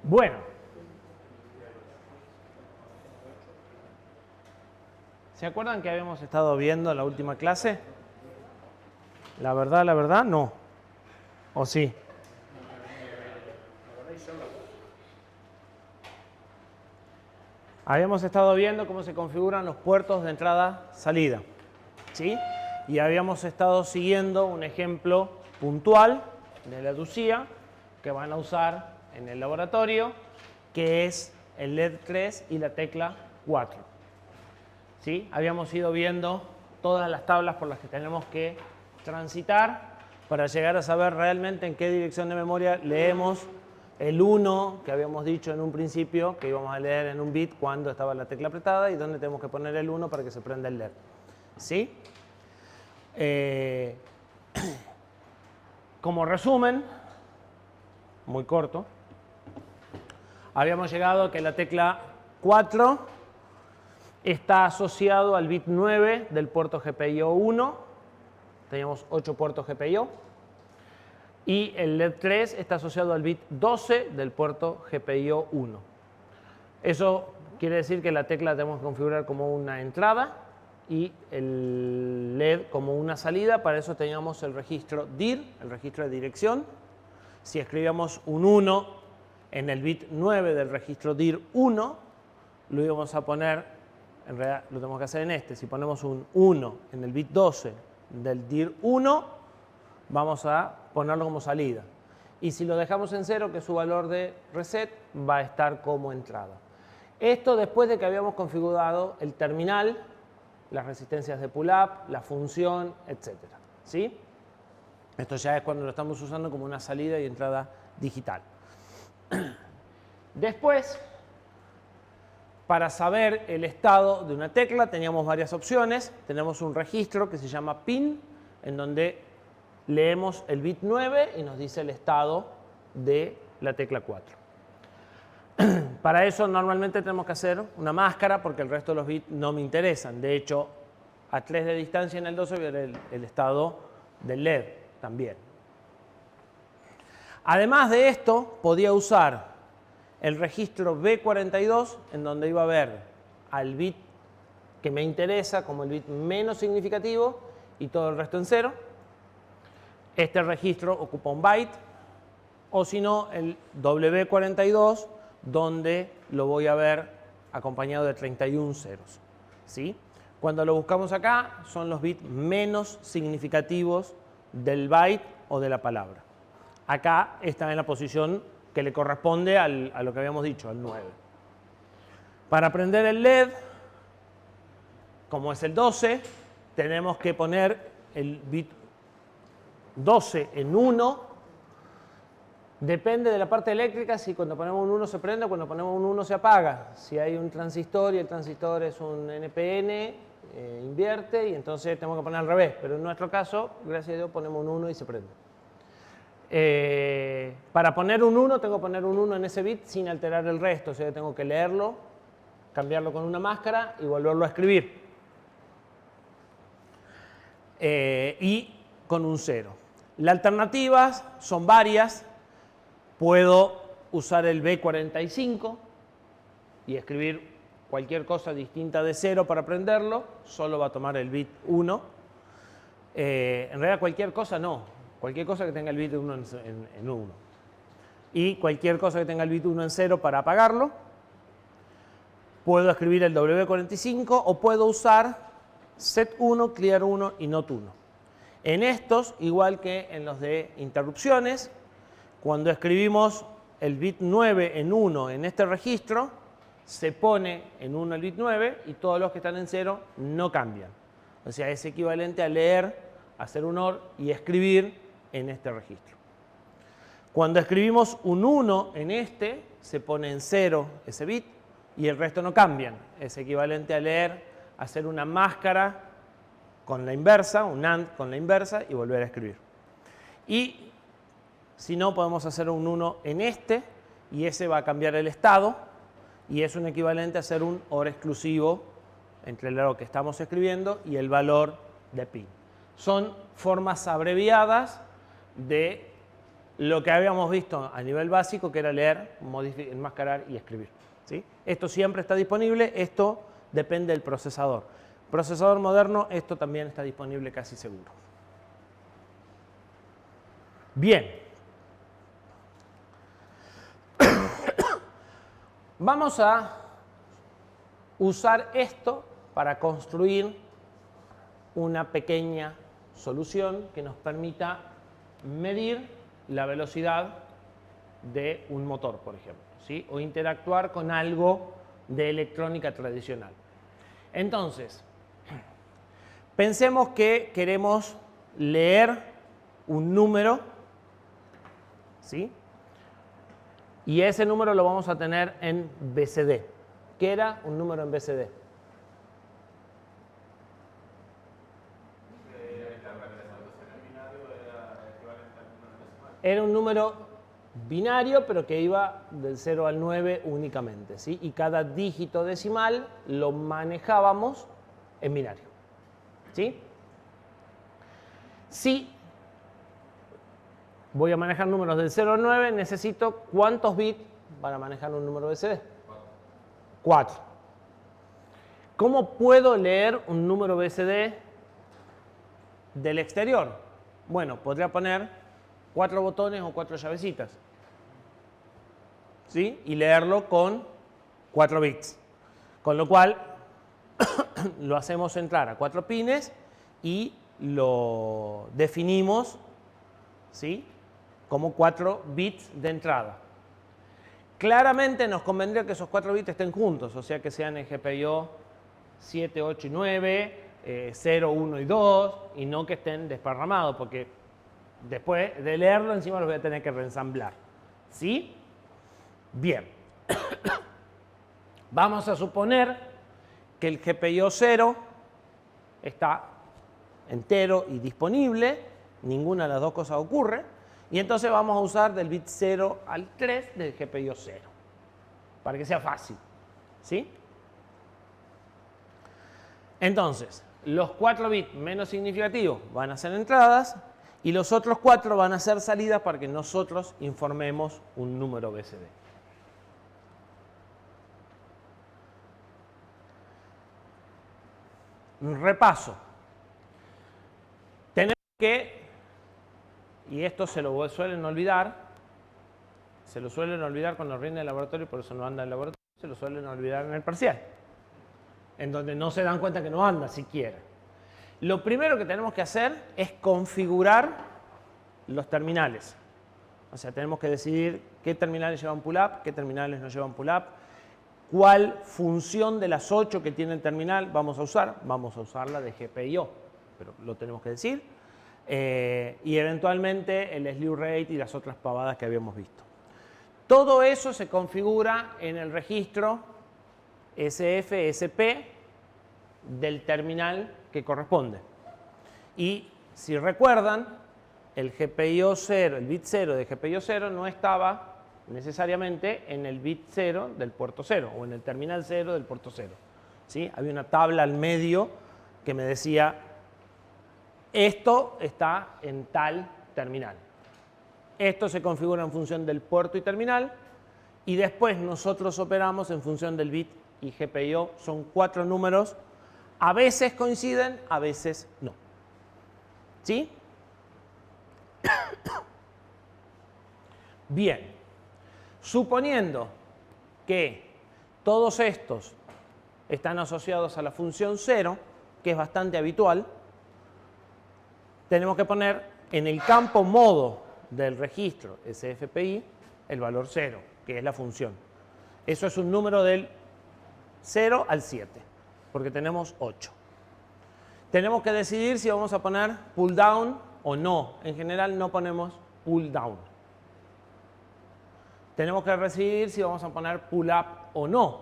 Bueno, ¿se acuerdan que habíamos estado viendo en la última clase? La verdad, no. ¿O sí? Habíamos estado viendo cómo se configuran los puertos de entrada-salida, ¿sí? Y habíamos estado siguiendo un ejemplo puntual de la Lucía que van a usar en el laboratorio, que es el LED 3 y la tecla 4. ¿Sí? Habíamos ido viendo todas las tablas por las que tenemos que transitar para llegar a saber realmente en qué dirección de memoria leemos el 1 que habíamos dicho en un principio que íbamos a leer en un bit cuando estaba la tecla apretada y dónde tenemos que poner el 1 para que se prenda el LED. ¿Sí? Como resumen, muy corto, habíamos llegado a que la tecla 4 está asociado al bit 9 del puerto GPIO 1. Teníamos 8 puertos GPIO. Y el LED 3 está asociado al bit 12 del puerto GPIO 1. Eso quiere decir que la tecla la tenemos que configurar como una entrada y el LED como una salida. Para eso teníamos el registro DIR, el registro de dirección. Si escribíamos un 1 en el bit 9 del registro DIR 1, lo íbamos a poner, en realidad lo tenemos que hacer en este. Si ponemos un 1 en el bit 12 del DIR 1, vamos a ponerlo como salida. Y si lo dejamos en 0, que es su valor de reset, va a estar como entrada. Esto después de que habíamos configurado el terminal, las resistencias de pull-up, la función, etc. ¿Sí? Esto ya es cuando lo estamos usando como una salida y entrada digital. Después, para saber el estado de una tecla, teníamos varias opciones. Tenemos un registro que se llama PIN, en donde leemos el bit 9 y nos dice el estado de la tecla 4. Para eso normalmente tenemos que hacer una máscara porque el resto de los bits no me interesan. De hecho, a 3 de distancia en el 12 voy a ver el estado del LED también. Además de esto, podía usar el registro B42 en donde iba a ver al bit que me interesa como el bit menos significativo y todo el resto en 0. Este registro ocupa un byte, o si no, el W42, donde lo voy a ver acompañado de 31 ceros. ¿Sí? Cuando lo buscamos acá, son los bits menos significativos del byte o de la palabra. Acá está en la posición que le corresponde a lo que habíamos dicho, al 9. Para prender el LED, como es el 12, tenemos que poner el bit 12 en 1, depende de la parte eléctrica, si cuando ponemos un 1 se prende o cuando ponemos un 1 se apaga. Si hay un transistor y el transistor es un NPN, invierte y entonces tenemos que poner al revés. Pero en nuestro caso, gracias a Dios, ponemos un 1 y se prende. Para poner un 1, tengo que poner un 1 en ese bit sin alterar el resto. O sea, tengo que leerlo, cambiarlo con una máscara y volverlo a escribir. Y con un 0. Las alternativas son varias. Puedo usar el B45 y escribir cualquier cosa distinta de 0 para prenderlo. Solo va a tomar el bit 1. En realidad cualquier cosa no. Cualquier cosa que tenga el bit 1 en 1. Y cualquier cosa que tenga el bit 1 en 0 para apagarlo. Puedo escribir el W45 o puedo usar set1, clear 1 y not 1. En estos, igual que en los de interrupciones, cuando escribimos el bit 9 en 1 en este registro, se pone en 1 el bit 9 y todos los que están en 0 no cambian. O sea, es equivalente a leer, hacer un OR y escribir en este registro. Cuando escribimos un 1 en este, se pone en 0 ese bit y el resto no cambian. Es equivalente a leer, hacer una máscara con la inversa, un AND con la inversa y volver a escribir. Y si no, podemos hacer un 1 en este y ese va a cambiar el estado y es un equivalente a hacer un OR exclusivo entre lo que estamos escribiendo y el valor de PIN. Son formas abreviadas de lo que habíamos visto a nivel básico, que era leer, enmascarar y escribir, ¿sí? Esto siempre está disponible, esto depende del procesador. Procesador moderno, esto también está disponible casi seguro. Bien. Vamos a usar esto para construir una pequeña solución que nos permita medir la velocidad de un motor, por ejemplo, ¿sí? O interactuar con algo de electrónica tradicional. Entonces, pensemos que queremos leer un número, ¿sí? Y ese número lo vamos a tener en BCD. ¿Qué era un número en BCD? Era un número binario, pero que iba del 0 al 9 únicamente, ¿sí? Y cada dígito decimal lo manejábamos en binario, ¿sí? Si voy a manejar números del 0 al 9, necesito ¿cuántos bits para manejar un número BCD? 4. ¿Cómo puedo leer un número BCD del exterior? Bueno, podría poner 4 botones o 4 llavecitas, ¿sí? Y leerlo con 4 bits. Con lo cual, lo hacemos entrar a 4 pines y lo definimos, ¿sí? Como 4 bits de entrada. Claramente nos convendría que esos 4 bits estén juntos, o sea que sean en GPIO 7, 8 y 9, 0, 1 y 2, y no que estén desparramados, porque después de leerlo encima los voy a tener que reensamblar. ¿Sí? Bien. Vamos a suponer que el GPIO 0 está entero y disponible, ninguna de las dos cosas ocurre, y entonces vamos a usar del bit 0 al 3 del GPIO 0, para que sea fácil, ¿sí? Entonces, los 4 bits menos significativos van a ser entradas y los otros 4 van a ser salidas para que nosotros informemos un número BCD. Un repaso. Tenemos que, y esto se lo suelen olvidar cuando rinden el laboratorio, por eso no anda en el laboratorio, se lo suelen olvidar en el parcial, en donde no se dan cuenta que no anda siquiera. Lo primero que tenemos que hacer es configurar los terminales. O sea, tenemos que decidir qué terminales llevan pull-up, qué terminales no llevan pull-up, cuál función de las 8 que tiene el terminal vamos a usar. Vamos a usar la de GPIO, pero lo tenemos que decir. Y eventualmente el slew rate y las otras pavadas que habíamos visto. Todo eso se configura en el registro SF-SP del terminal que corresponde. Y si recuerdan, el GPIO 0, el bit 0 de GPIO 0 no estaba necesariamente en el bit 0 del puerto 0 o en el terminal 0 del puerto 0. ¿Sí? Había una tabla al medio que me decía, esto está en tal terminal. Esto se configura en función del puerto y terminal y después nosotros operamos en función del bit y GPIO. Son 4 números, a veces coinciden, a veces no. ¿Sí? Bien, suponiendo que todos estos están asociados a la función 0, que es bastante habitual, tenemos que poner en el campo modo del registro SFPI el valor 0, que es la función. Eso es un número del 0 al 7, porque tenemos 8. Tenemos que decidir si vamos a poner pull down o no. En general no ponemos pull down. Tenemos que decidir si vamos a poner pull up o no.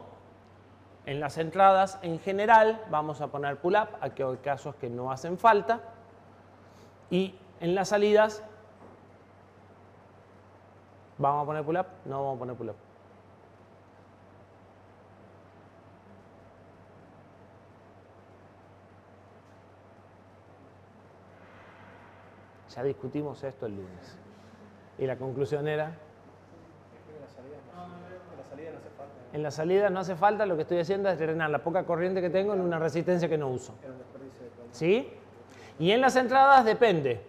En las entradas, en general, vamos a poner pull up, aquí hay casos que no hacen falta. Y en las salidas, ¿vamos a poner pull up? No vamos a poner pull up. Ya discutimos esto el lunes. Y la conclusión era... En la salida no hace falta. En la salida no hace falta, lo que estoy haciendo es drenar la poca corriente que tengo en una resistencia que no uso. ¿Sí? Y en las entradas depende.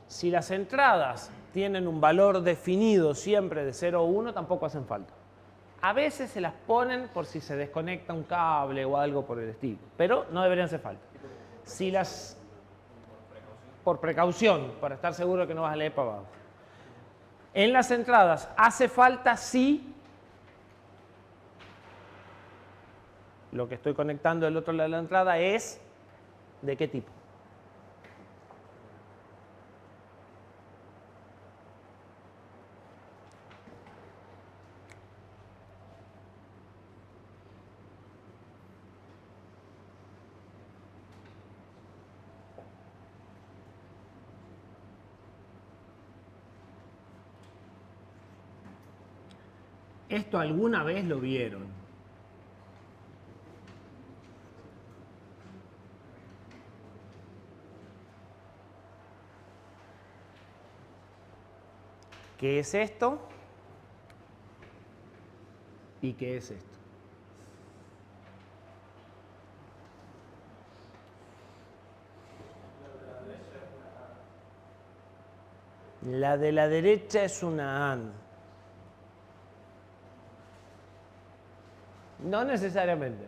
Si las entradas tienen un valor definido siempre de 0 o 1, tampoco hacen falta. A veces se las ponen por si se desconecta un cable o algo por el estilo, pero no deberían hacer falta. Si las... Por precaución, para estar seguro que no vas a leer para abajo. En las entradas hace falta si lo que estoy conectando del otro lado de la entrada es ¿de qué tipo? ¿Esto alguna vez lo vieron? ¿Qué es esto? ¿Y qué es esto? La de la derecha es una AND. No necesariamente.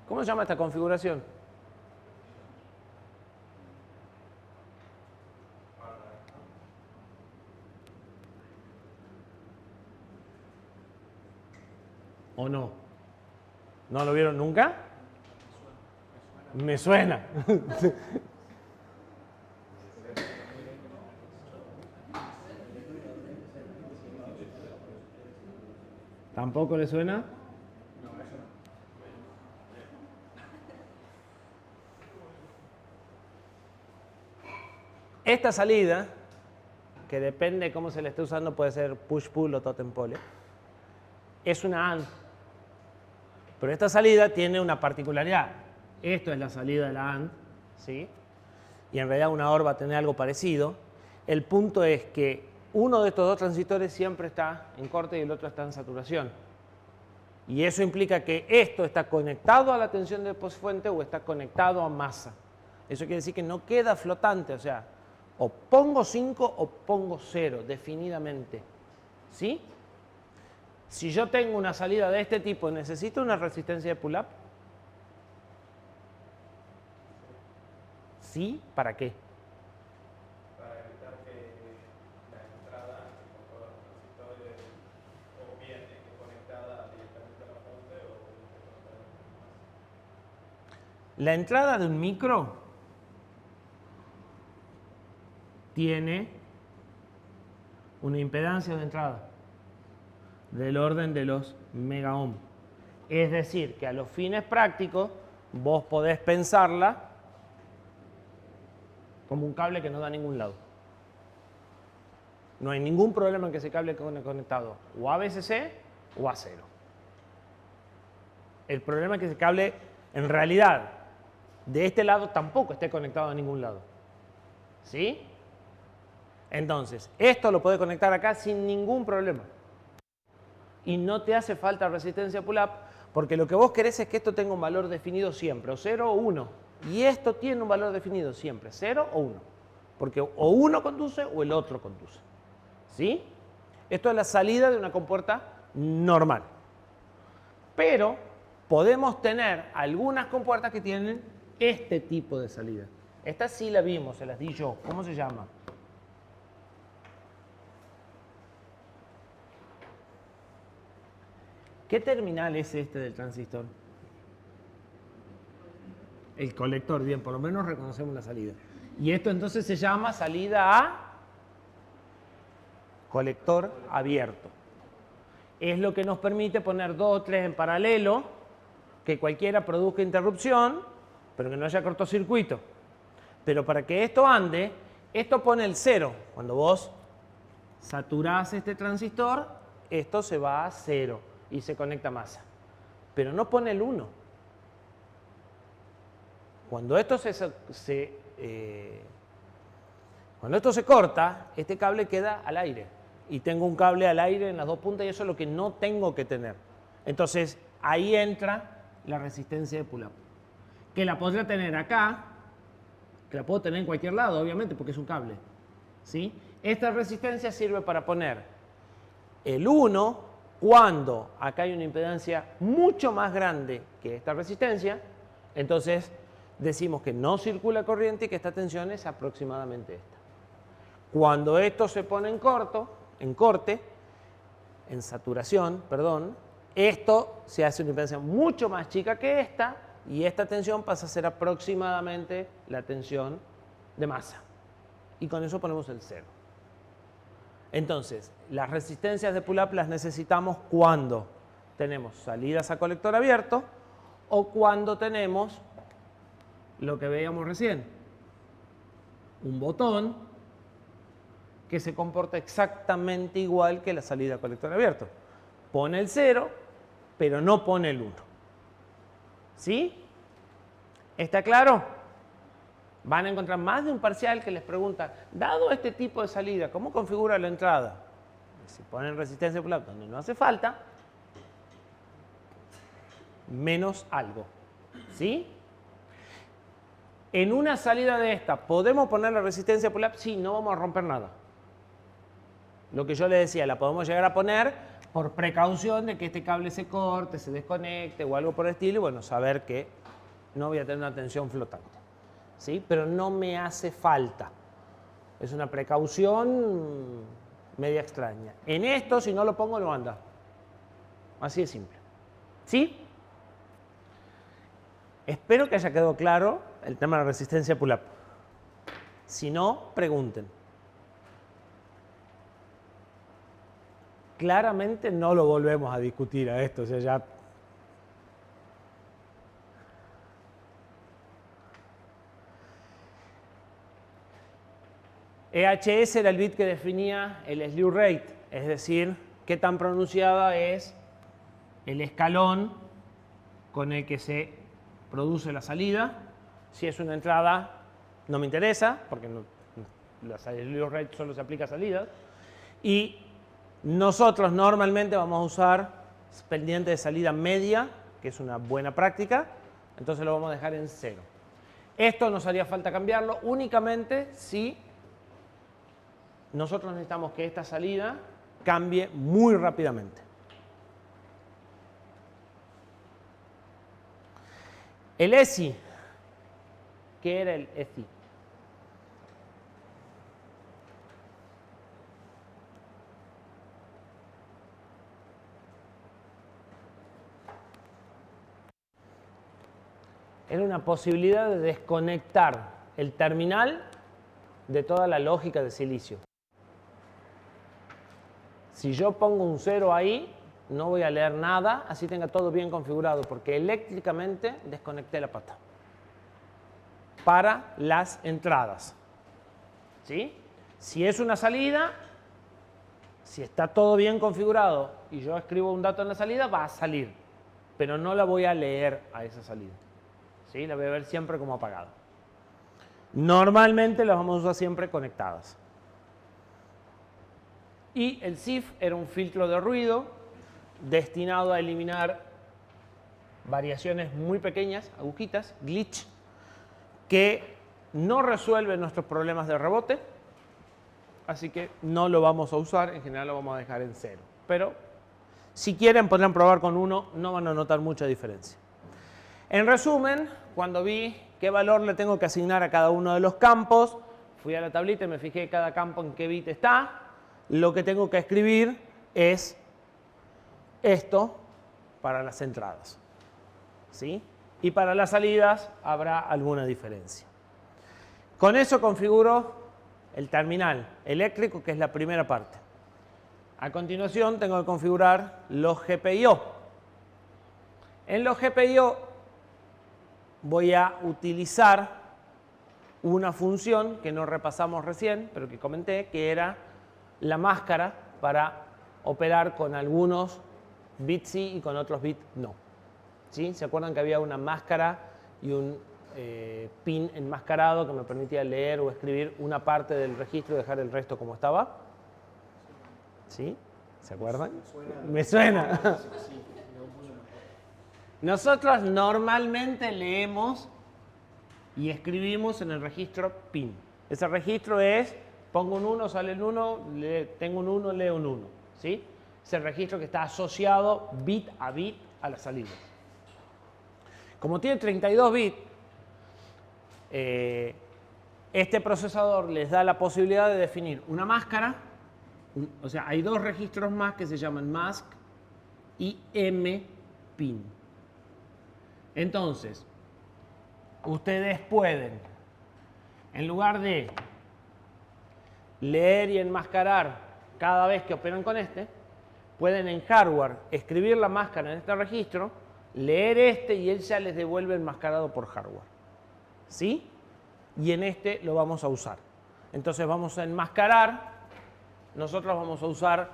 ¿Cómo se llama esta configuración? ¿O no? ¿No lo vieron nunca? Me suena. ¿Tampoco le suena? Esta salida, que depende de cómo se le esté usando, puede ser push-pull o totem-pole, es una AND. Pero esta salida tiene una particularidad. Esto es la salida de la AND, ¿sí? Y en realidad una OR va a tener algo parecido. El punto es que uno de estos dos transistores siempre está en corte y el otro está en saturación. Y eso implica que esto está conectado a la tensión de posfuente o está conectado a masa. Eso quiere decir que no queda flotante, o sea, o pongo 5 o pongo 0, definidamente. ¿Sí? Si yo tengo una salida de este tipo, ¿necesito una resistencia de pull-up? ¿Sí? ¿Para qué? Para evitar que la entrada con todos los transistores o bien esté conectada directamente a la fuente o esté conectada a la. La entrada de un micro tiene una impedancia de entrada del orden de los megaohm. Es decir, que a los fines prácticos vos podés pensarla como un cable que no da a ningún lado. No hay ningún problema en que ese cable quede conectado o a VCC o a 0. El problema es que ese cable, en realidad, de este lado tampoco esté conectado a ningún lado. ¿Sí? Entonces, esto lo podés conectar acá sin ningún problema. Y no te hace falta resistencia pull-up, porque lo que vos querés es que esto tenga un valor definido siempre, o 0 o 1. Y esto tiene un valor definido siempre, 0 o 1. Porque o uno conduce o el otro conduce. ¿Sí? Esto es la salida de una compuerta normal. Pero podemos tener algunas compuertas que tienen este tipo de salida. Esta sí la vimos, se las di yo. ¿Cómo se llama? ¿Qué terminal es este del transistor? El colector, bien, por lo menos reconocemos la salida. Y esto entonces se llama salida a colector abierto. Es lo que nos permite poner 2 o 3 en paralelo, que cualquiera produzca interrupción, pero que no haya cortocircuito. Pero para que esto ande, esto pone el 0. Cuando vos saturás este transistor, esto se va a 0 y se conecta a masa. Pero no pone el 1. Cuando esto cuando esto se corta, este cable queda al aire. Y tengo un cable al aire en las dos puntas y eso es lo que no tengo que tener. Entonces, ahí entra la resistencia de pull-up. Que la podría tener acá, que la puedo tener en cualquier lado, obviamente, porque es un cable. ¿Sí? Esta resistencia sirve para poner el 1 cuando acá hay una impedancia mucho más grande que esta resistencia. Entonces, decimos que no circula corriente y que esta tensión es aproximadamente esta. Cuando esto se pone en saturación, perdón, esto se hace una impedancia mucho más chica que esta y esta tensión pasa a ser aproximadamente la tensión de masa. Y con eso ponemos el 0. Entonces, las resistencias de pull-up las necesitamos cuando tenemos salidas a colector abierto o cuando tenemos lo que veíamos recién, un botón que se comporta exactamente igual que la salida a colector abierto. Pone el 0, pero no pone el 1. ¿Sí? ¿Está claro? Van a encontrar más de un parcial que les pregunta, dado este tipo de salida, ¿cómo configura la entrada? Si ponen resistencia pull-up donde no hace falta, menos algo. ¿Sí? En una salida de esta, ¿podemos poner la resistencia pull-up? Sí, no vamos a romper nada. Lo que yo les decía, la podemos llegar a poner por precaución de que este cable se corte, se desconecte o algo por el estilo, y bueno, saber que no voy a tener una tensión flotante. ¿Sí? Pero no me hace falta. Es una precaución media extraña. En esto, si no lo pongo, no anda. Así de simple. ¿Sí? Espero que haya quedado claro el tema de la resistencia pull-up. Si no, pregunten. Claramente no lo volvemos a discutir a esto, o sea, ya... EHS era el bit que definía el slew rate, es decir, qué tan pronunciada es el escalón con el que se produce la salida. Si es una entrada, no me interesa, porque la slew rate solo se aplica a salidas. Y nosotros normalmente vamos a usar pendiente de salida media, que es una buena práctica, entonces lo vamos a dejar en 0. Esto nos haría falta cambiarlo únicamente si nosotros necesitamos que esta salida cambie muy rápidamente. El ESI, ¿qué era el ESI? Era una posibilidad de desconectar el terminal de toda la lógica de silicio. Si yo pongo un 0 ahí, no voy a leer nada, así tenga todo bien configurado, porque eléctricamente desconecté la pata para las entradas. ¿Sí? Si es una salida, si está todo bien configurado y yo escribo un dato en la salida, va a salir, pero no la voy a leer a esa salida. ¿Sí? La voy a ver siempre como apagada. Normalmente las vamos a usar siempre conectadas. Y el SIF era un filtro de ruido destinado a eliminar variaciones muy pequeñas, agujitas, glitch, que no resuelven nuestros problemas de rebote, así que no lo vamos a usar, en general lo vamos a dejar en 0. Pero si quieren podrán probar con 1, no van a notar mucha diferencia. En resumen, cuando vi qué valor le tengo que asignar a cada uno de los campos, fui a la tablita y me fijé cada campo en qué bit está. Lo que tengo que escribir es esto para las entradas. ¿Sí? Y para las salidas habrá alguna diferencia. Con eso configuro el terminal eléctrico, que es la primera parte. A continuación tengo que configurar los GPIO. En los GPIO voy a utilizar una función que no repasamos recién, pero que comenté, que era la máscara para operar con algunos bits sí y con otros bits no. ¿Sí? ¿Se acuerdan que había una máscara y un pin enmascarado que me permitía leer o escribir una parte del registro y dejar el resto como estaba. ¿Sí? ¿Se acuerdan? Me suena. Nosotros normalmente leemos y escribimos en el registro pin. Ese registro es, pongo un 1, sale el 1, tengo un 1, leo un 1. ¿Sí? Es el registro que está asociado bit a las salidas. Como tiene 32 bits, este procesador les da la posibilidad de definir una máscara, o sea, hay dos registros más que se llaman mask y mpin. Entonces, ustedes pueden, en lugar de leer y enmascarar cada vez que operan con este, pueden en hardware escribir la máscara en este registro, leer este y él ya les devuelve enmascarado por hardware. ¿Sí? Y en este lo vamos a usar. Entonces vamos a enmascarar, nosotros vamos a usar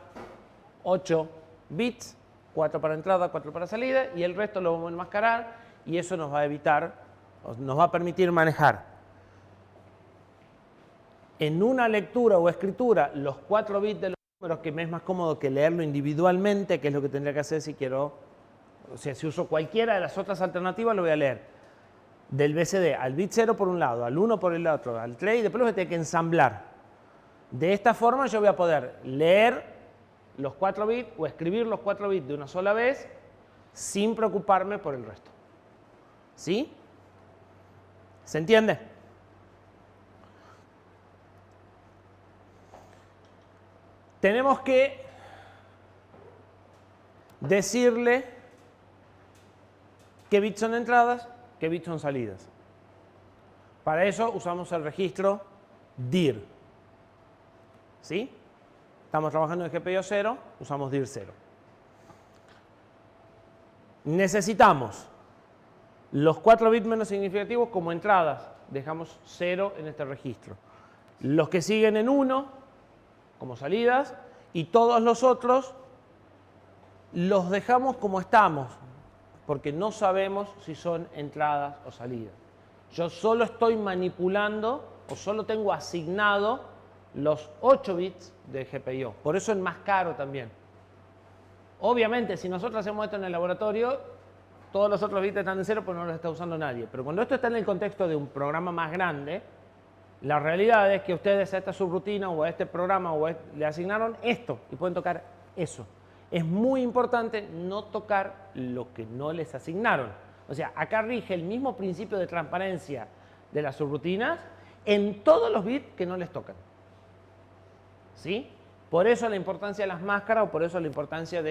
8 bits, 4 para entrada, 4 para salida, y el resto lo vamos a enmascarar y eso nos va a evitar, nos va a permitir manejar en una lectura o escritura los 4 bits de los números, que me es más cómodo que leerlo individualmente, que es lo que tendría que hacer si quiero, o sea, si uso cualquiera de las otras alternativas, lo voy a leer del BCD al bit 0 por un lado, al 1 por el otro, al 3, y después lo voy a tener que ensamblar. De esta forma yo voy a poder leer los 4 bits o escribir los 4 bits de una sola vez sin preocuparme por el resto. ¿Sí? ¿Se entiende? Tenemos que decirle qué bits son entradas, qué bits son salidas. Para eso usamos el registro dir. ¿Sí? Estamos trabajando en GPIO 0, usamos dir 0. Necesitamos los 4 bits menos significativos como entradas. Dejamos 0 en este registro. Los que siguen en 1 como salidas y todos los otros los dejamos como estamos, porque no sabemos si son entradas o salidas. Yo solo estoy manipulando o solo tengo asignado los 8 bits de GPIO. Por eso enmascaro también. Obviamente, si nosotros hacemos esto en el laboratorio, todos los otros bits están en 0 porque no los está usando nadie. Pero cuando esto está en el contexto de un programa más grande, la realidad es que ustedes a esta subrutina o a este programa le asignaron esto y pueden tocar eso. Es muy importante no tocar lo que no les asignaron. O sea, acá rige el mismo principio de transparencia de las subrutinas en todos los bits que no les tocan. ¿Sí? Por eso la importancia de las máscaras o por eso la importancia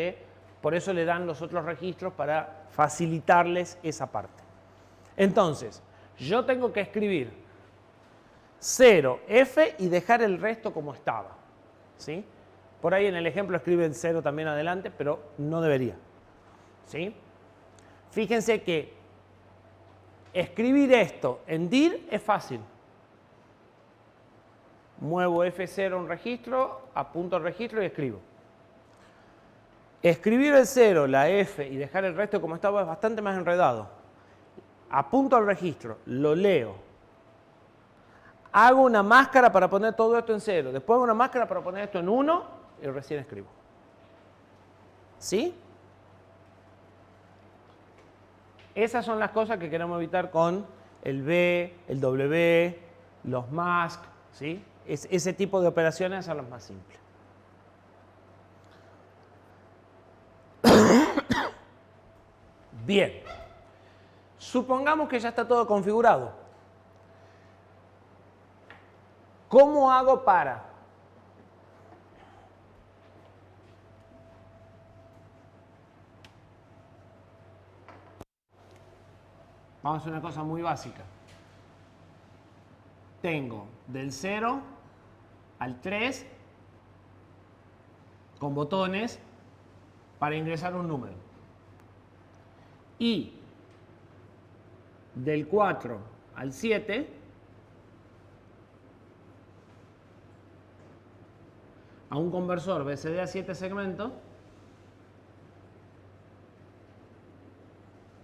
por eso le dan los otros registros para facilitarles esa parte. Entonces, yo tengo que escribir 0, F y dejar el resto como estaba. ¿Sí? Por ahí en el ejemplo escriben 0 también adelante, pero no debería. ¿Sí? Fíjense que escribir esto en dir es fácil. Muevo F0 a un registro, apunto al registro y escribo. Escribir el 0, la F y dejar el resto como estaba es bastante más enredado. Apunto al registro, lo leo. Hago una máscara para poner todo esto en 0. Después hago una máscara para poner esto en 1 y recién escribo. ¿Sí? Esas son las cosas que queremos evitar con el B, el W, los mask. ¿Sí? Ese tipo de operaciones son las más simples. Bien. Supongamos que ya está todo configurado. ¿Cómo hago para? Vamos a hacer una cosa muy básica. Tengo del 0 al 3 con botones para ingresar un número. Y del 4 al 7 a un conversor BCD a 7 segmentos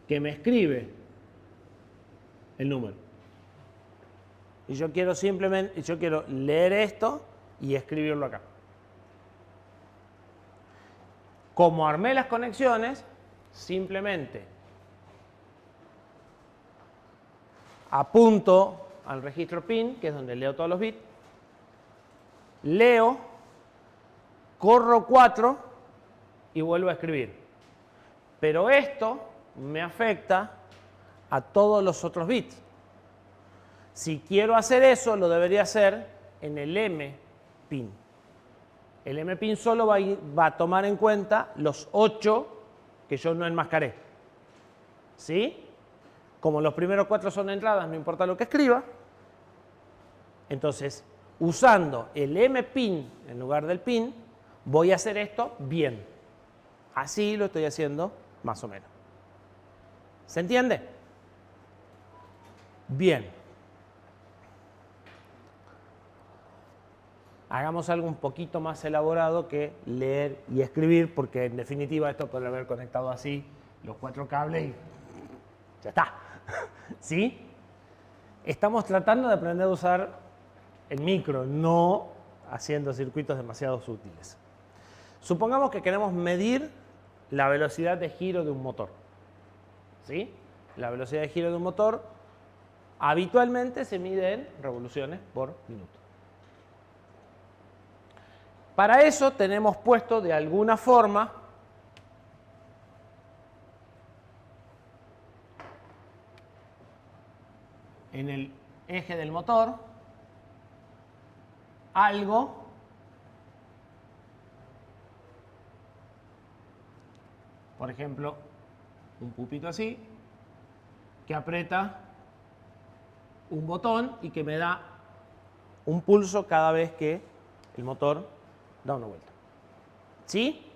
que me escribe el número. Y yo quiero simplemente, yo quiero leer esto y escribirlo acá. Como armé las conexiones, simplemente apunto al registro PIN, que es donde leo todos los bits, leo, corro 4 y vuelvo a escribir. Pero esto me afecta a todos los otros bits. Si quiero hacer eso, lo debería hacer en el M-PIN. El M-PIN solo va a tomar en cuenta los 8 que yo no enmascaré. ¿Sí? Como los primeros 4 son entradas, no importa lo que escriba. Entonces, usando el M-PIN en lugar del PIN, voy a hacer esto bien. Así lo estoy haciendo más o menos. ¿Se entiende? Bien. Hagamos algo un poquito más elaborado que leer y escribir, porque en definitiva esto podría haber conectado así los 4 cables y ya está. ¿Sí? Estamos tratando de aprender a usar el micro, no haciendo circuitos demasiado útiles. Supongamos que queremos medir la velocidad de giro de un motor. ¿Sí? La velocidad de giro de un motor habitualmente se mide en revoluciones por minuto. Para eso tenemos puesto de alguna forma en el eje del motor algo por ejemplo, un pupito así, que aprieta un botón y que me da un pulso cada vez que el motor da una vuelta. ¿Sí?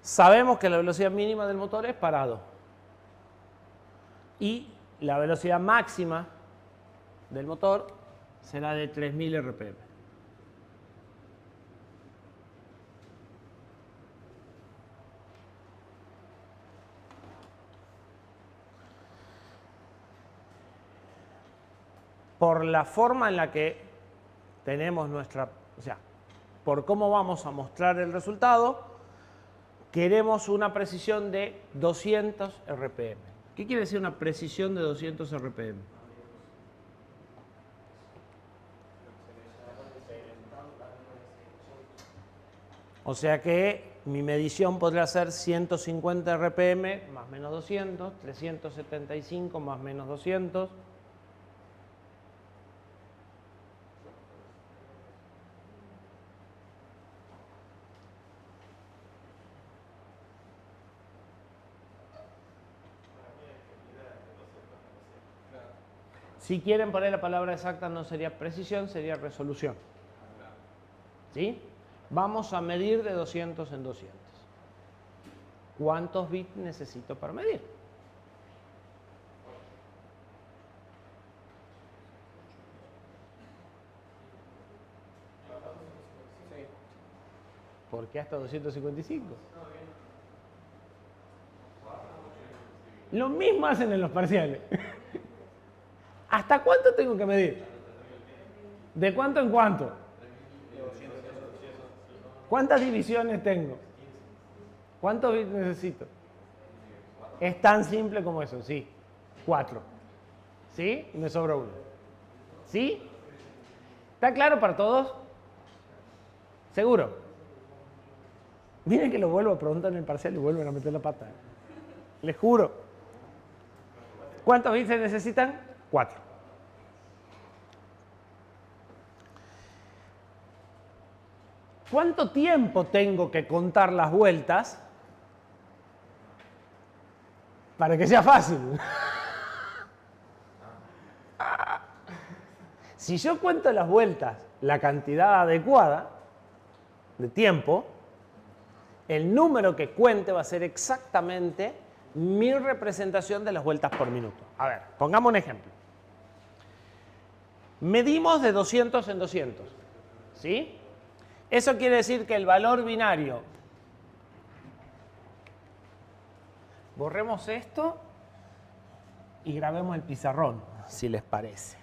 Sabemos que la velocidad mínima del motor es parado. Y la velocidad máxima del motor será de 3000 RPM. Por la forma en la que tenemos nuestra, o sea, por cómo vamos a mostrar el resultado, queremos una precisión de 200 RPM. ¿Qué quiere decir una precisión de 200 RPM? O sea que mi medición podría ser 150 RPM más menos 200, 375 más menos 200. Si quieren poner la palabra exacta, no sería precisión, sería resolución. ¿Sí? Vamos a medir de 200 en 200. ¿Cuántos bits necesito para medir? ¿Por qué hasta 255? Lo mismo hacen en los parciales. ¿Hasta cuánto tengo que medir? ¿De cuánto en cuánto? ¿Cuántas divisiones tengo? ¿Cuántos bits necesito? Es tan simple como eso, sí. 4. ¿Sí? Y me sobra 1. ¿Sí? ¿Está claro para todos? ¿Seguro? Miren que lo vuelvo a preguntar en el parcial y vuelven a meter la pata. Les juro. ¿Cuántos bits se necesitan? 4. ¿Cuánto tiempo tengo que contar las vueltas para que sea fácil? Si yo cuento las vueltas la cantidad adecuada de tiempo, el número que cuente va a ser exactamente mi representación de las vueltas por minuto. A ver, pongamos un ejemplo. Medimos de 200 en 200. ¿Sí? Eso quiere decir que el valor binario Borremos esto y grabemos el pizarrón, si les parece.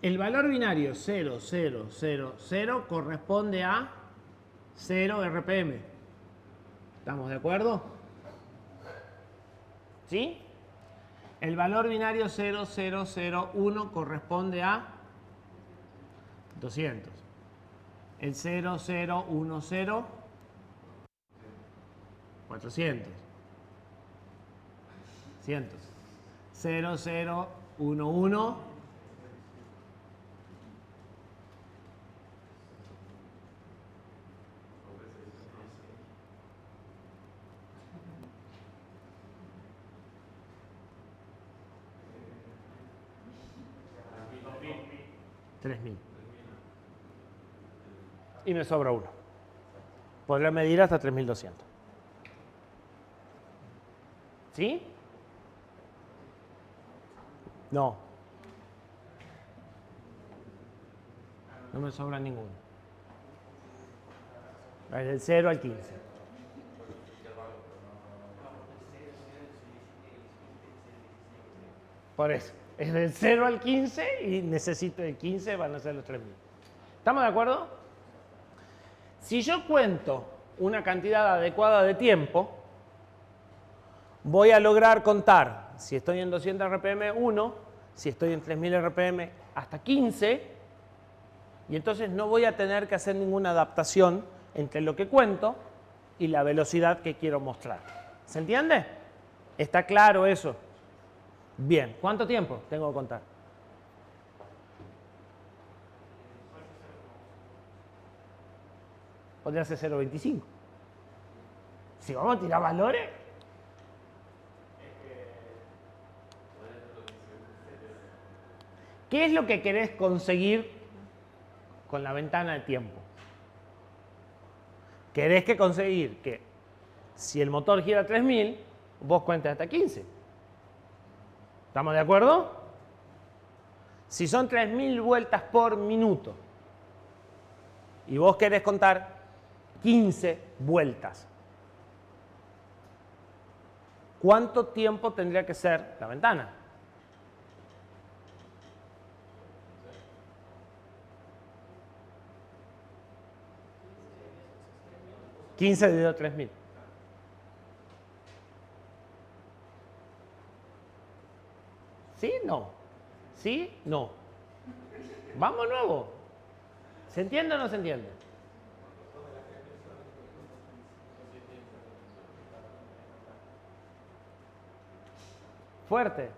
El valor binario 0, 0, 0, 0 corresponde a 0 RPM. ¿Estamos de acuerdo? ¿Sí? El valor binario 0, 0, 0, 1 corresponde a 200. El 0, 0, 1, 0, 400. Cientos. 0, 0, 1, 1. 3000. Y me sobra uno. Podré medir hasta 3200. ¿Sí? No. No me sobra ninguno. Es del 0 al 15. Por eso. Es del 0 al 15 y necesito el 15, van a ser los 3000. ¿Estamos de acuerdo? Si yo cuento una cantidad adecuada de tiempo, voy a lograr contar, si estoy en 200 RPM, 1, si estoy en 3000 RPM, hasta 15, y entonces no voy a tener que hacer ninguna adaptación entre lo que cuento y la velocidad que quiero mostrar. ¿Se entiende? ¿Está claro eso? Bien, ¿cuánto tiempo tengo que contar? Podría ser 0,25. Si vamos a tirar valores. ¿Qué es lo que querés conseguir con la ventana de tiempo? Querés que conseguir que si el motor gira 3000, vos cuentes hasta 15. ¿Estamos de acuerdo? Si son 3000 vueltas por minuto y vos querés contar 15 vueltas, ¿cuánto tiempo tendría que ser la ventana? ¿15 dividido a 3000? ¿Sí? No. ¿Sí? No. Vamos nuevo. ¿Se entiende o no se entiende? Fuerte.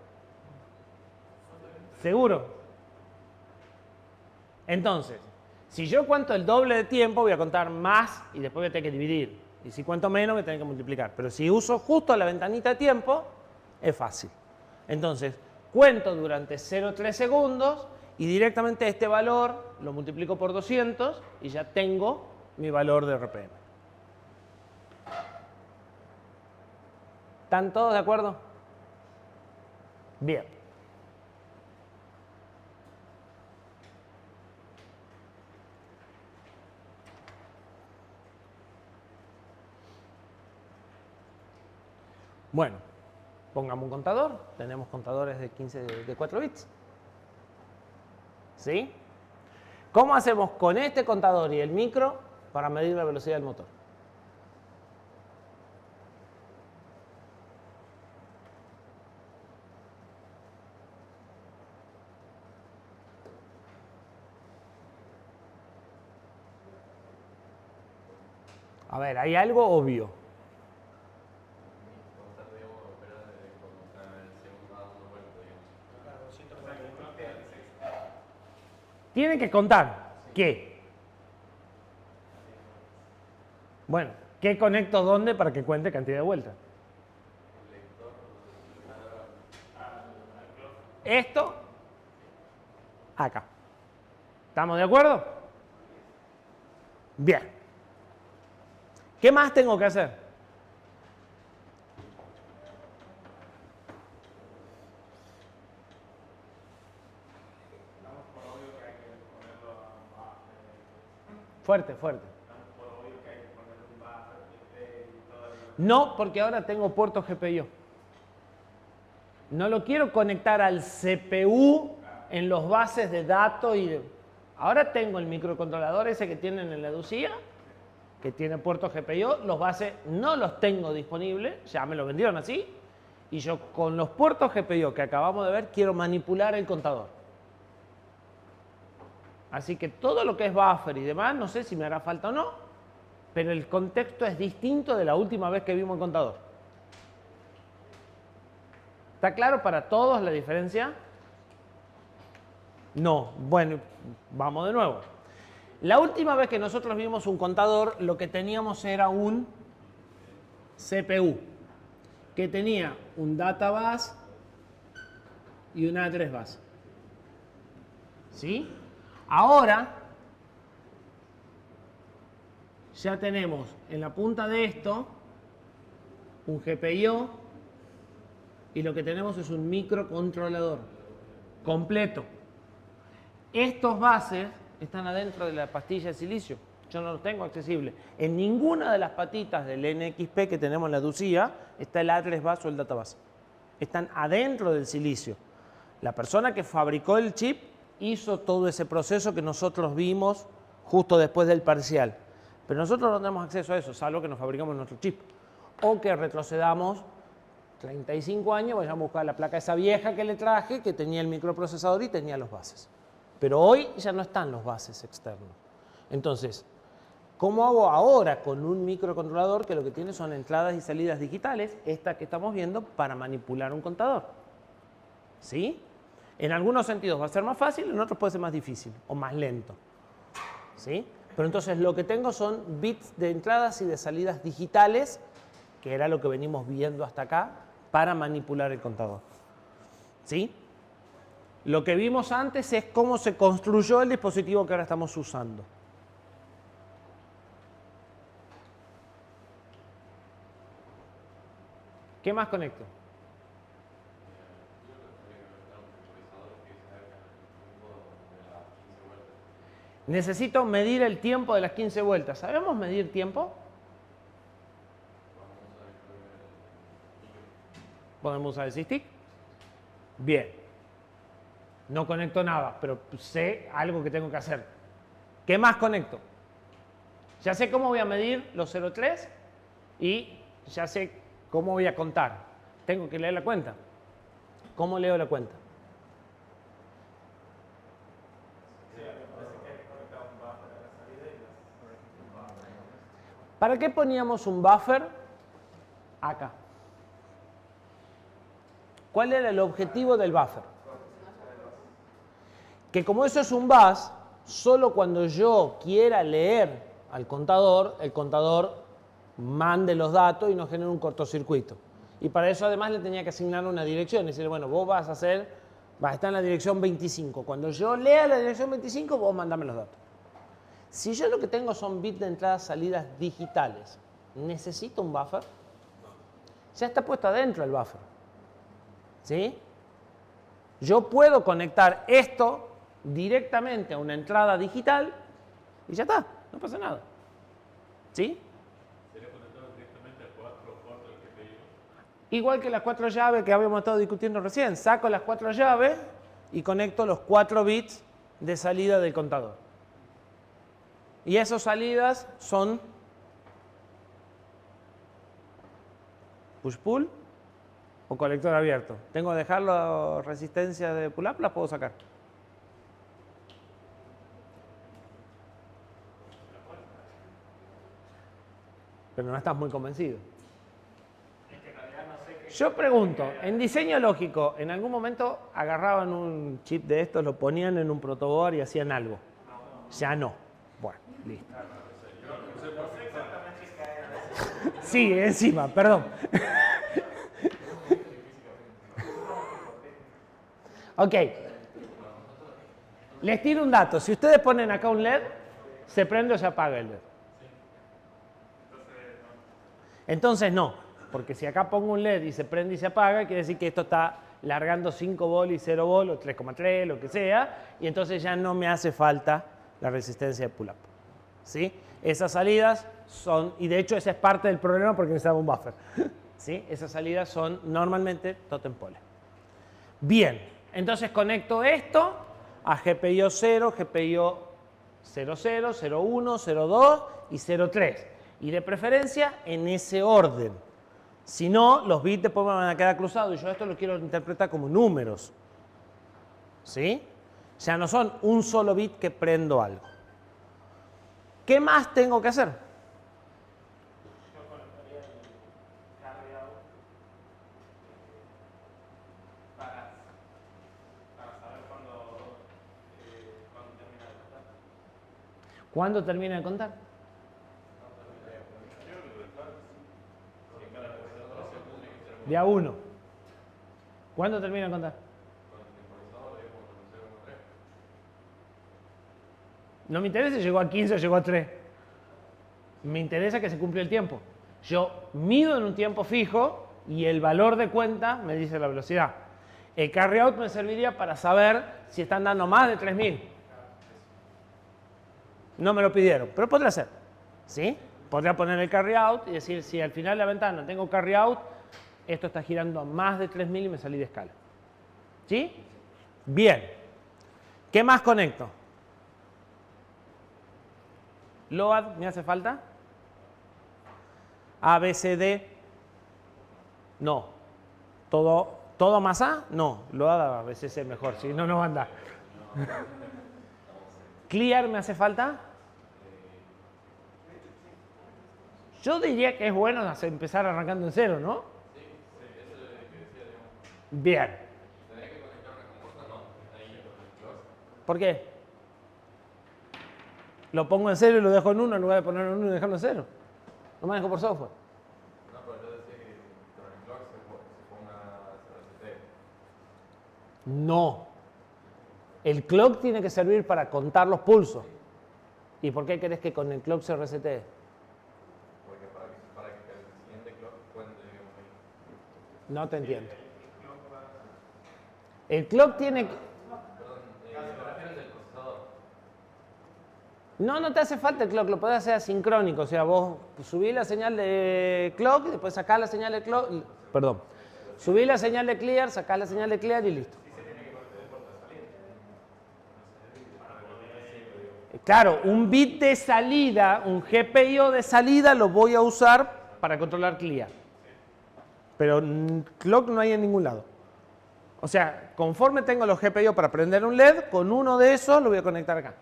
¿Seguro? Entonces, si yo cuento el doble de tiempo, voy a contar más y después voy a tener que dividir. Y si cuento menos, voy a tener que multiplicar. Pero si uso justo la ventanita de tiempo, es fácil. Entonces, cuento durante 0,3 segundos y directamente este valor lo multiplico por 200 y ya tengo mi valor de RPM. ¿Están todos de acuerdo? Bien. Bueno, pongamos un contador. Tenemos contadores de 15 de 4 bits. ¿Sí? ¿Cómo hacemos con este contador y el micro para medir la velocidad del motor? A ver, hay algo obvio. Tienen que contar. ¿Qué? Bueno, ¿qué conecto dónde para que cuente cantidad de vueltas? Esto, acá. ¿Estamos de acuerdo? Bien. ¿Qué más tengo que hacer? Fuerte, fuerte. No, porque ahora tengo puerto GPIO. No lo quiero conectar al CPU en los bases de datos. Ahora tengo el microcontrolador ese que tienen en la Ducía, que tiene puerto GPIO. Los bases no los tengo disponibles, ya me lo vendieron así. Y yo con los puertos GPIO que acabamos de ver quiero manipular el contador. Así que todo lo que es buffer y demás, no sé si me hará falta o no, pero el contexto es distinto de la última vez que vimos el contador. ¿Está claro para todos la diferencia? No. Bueno, vamos de nuevo. La última vez que nosotros vimos un contador, lo que teníamos era un CPU, que tenía un data bus y un address bus. ¿Sí? Ahora ya tenemos en la punta de esto un GPIO y lo que tenemos es un microcontrolador completo. Estos buses están adentro de la pastilla de silicio. Yo no los tengo accesibles. En ninguna de las patitas del NXP que tenemos en la Ducía está el address bus o el data bus. Están adentro del silicio. La persona que fabricó el chip hizo todo ese proceso que nosotros vimos justo después del parcial. Pero nosotros no tenemos acceso a eso, salvo que nos fabricamos nuestro chip. O que retrocedamos 35 años, vayamos a buscar la placa esa vieja que le traje, que tenía el microprocesador y tenía los buses. Pero hoy ya no están los buses externos. Entonces, ¿cómo hago ahora con un microcontrolador que lo que tiene son entradas y salidas digitales, esta que estamos viendo, para manipular un contador? ¿Sí? En algunos sentidos va a ser más fácil, en otros puede ser más difícil o más lento. ¿Sí? Pero entonces lo que tengo son bits de entradas y de salidas digitales, que era lo que venimos viendo hasta acá, para manipular el contador. ¿Sí? Lo que vimos antes es cómo se construyó el dispositivo que ahora estamos usando. ¿Qué más conecto? Necesito medir el tiempo de las 15 vueltas. ¿Sabemos medir tiempo? ¿Podemos usar el SysTick? Bien. No conecto nada, pero sé algo que tengo que hacer. ¿Qué más conecto? Ya sé cómo voy a medir los 0,3 y ya sé cómo voy a contar. Tengo que leer la cuenta. ¿Cómo leo la cuenta? ¿Para qué poníamos un buffer acá? ¿Cuál era el objetivo del buffer? Que como eso es un bus, solo cuando yo quiera leer al contador, el contador mande los datos y nos genere un cortocircuito. Y para eso además le tenía que asignar una dirección. Y decirle, bueno, vos vas a estar en la dirección 25. Cuando yo lea la dirección 25, vos mandame los datos. Si yo lo que tengo son bits de entradas salidas digitales, ¿necesito un buffer? Ya está puesto adentro el buffer. ¿Sí? Yo puedo conectar esto directamente a una entrada digital y ya está, no pasa nada. ¿Sí? ¿Sería conectado directamente a 4 puertos del GPIO? Igual que las 4 llaves que habíamos estado discutiendo recién. Saco las 4 llaves y conecto los 4 bits de salida del contador. Y esas salidas son push-pull o colector abierto. ¿Tengo que dejar la resistencia de pull-up? ¿Las puedo sacar? Pero no estás muy convencido. Yo pregunto, en diseño lógico, ¿en algún momento agarraban un chip de estos, lo ponían en un protoboard y hacían algo? Ya no. Bueno, listo. Sí, encima, perdón. Ok. Les tiro un dato. Si ustedes ponen acá un LED, ¿se prende o se apaga el LED? Entonces no, porque si acá pongo un LED y se prende y se apaga, quiere decir que esto está largando 5 volt y 0 volt o 3,3, lo que sea, y entonces ya no me hace falta la resistencia de pull-up. ¿sí? Esas salidas son, y de hecho ese es parte del problema porque necesitaba un buffer. ¿Sí? Esas salidas son normalmente totem pole. Bien, entonces conecto esto a GPIO 0, GPIO 00, 01, 02 y 03. Y de preferencia en ese orden. Si no, los bits después me van a quedar cruzados y yo esto lo quiero interpretar como números. ¿Sí? O sea, no son un solo bit que prendo algo. ¿Qué más tengo que hacer? Yo conectaría el carry out para saber cuándo termina de contar. ¿Cuándo termina de contar? Día 1. ¿Cuándo termina de contar? No me interesa si llegó a 15 o llegó a 3. Me interesa que se cumplió el tiempo. Yo mido en un tiempo fijo y el valor de cuenta me dice la velocidad. El carry out me serviría para saber si están dando más de 3000. No me lo pidieron, pero podría ser. ¿Sí? Podría poner el carry out y decir si al final de la ventana tengo carry out, esto está girando a más de 3000 y me salí de escala. ¿Sí? Bien. ¿Qué más conecto? Load, ¿me hace falta? A, B, C, D. No. ¿Todo más A? No. Load a B, C, C mejor, si no, no va a andar. Clear, ¿me hace falta? Yo diría que es bueno empezar arrancando en cero, ¿no? Sí, eso es lo que decía, digamos. Bien. ¿Tenés que conectar una compuerta? No. ¿Por qué? Lo pongo en cero y lo dejo en 1 en lugar de ponerlo en 1 y dejarlo en 0. No manejo por software. No, pero yo decía que con el clock se ponga RCT. No. El clock tiene que servir para contar los pulsos. ¿Y por qué querés que con el clock se resete? Porque para que el siguiente clock cuente, digamos, ahí. No te entiendo. El clock tiene que... No te hace falta el clock, lo podés hacer asincrónico. O sea, vos subís la señal de clock y después sacás la señal de clock. Perdón. Subís la señal de clear, sacás la señal de clear y listo. Claro, un bit de salida, un GPIO de salida lo voy a usar para controlar clear. Pero clock no hay en ningún lado. O sea, conforme tengo los GPIO para prender un LED, con uno de esos lo voy a conectar acá.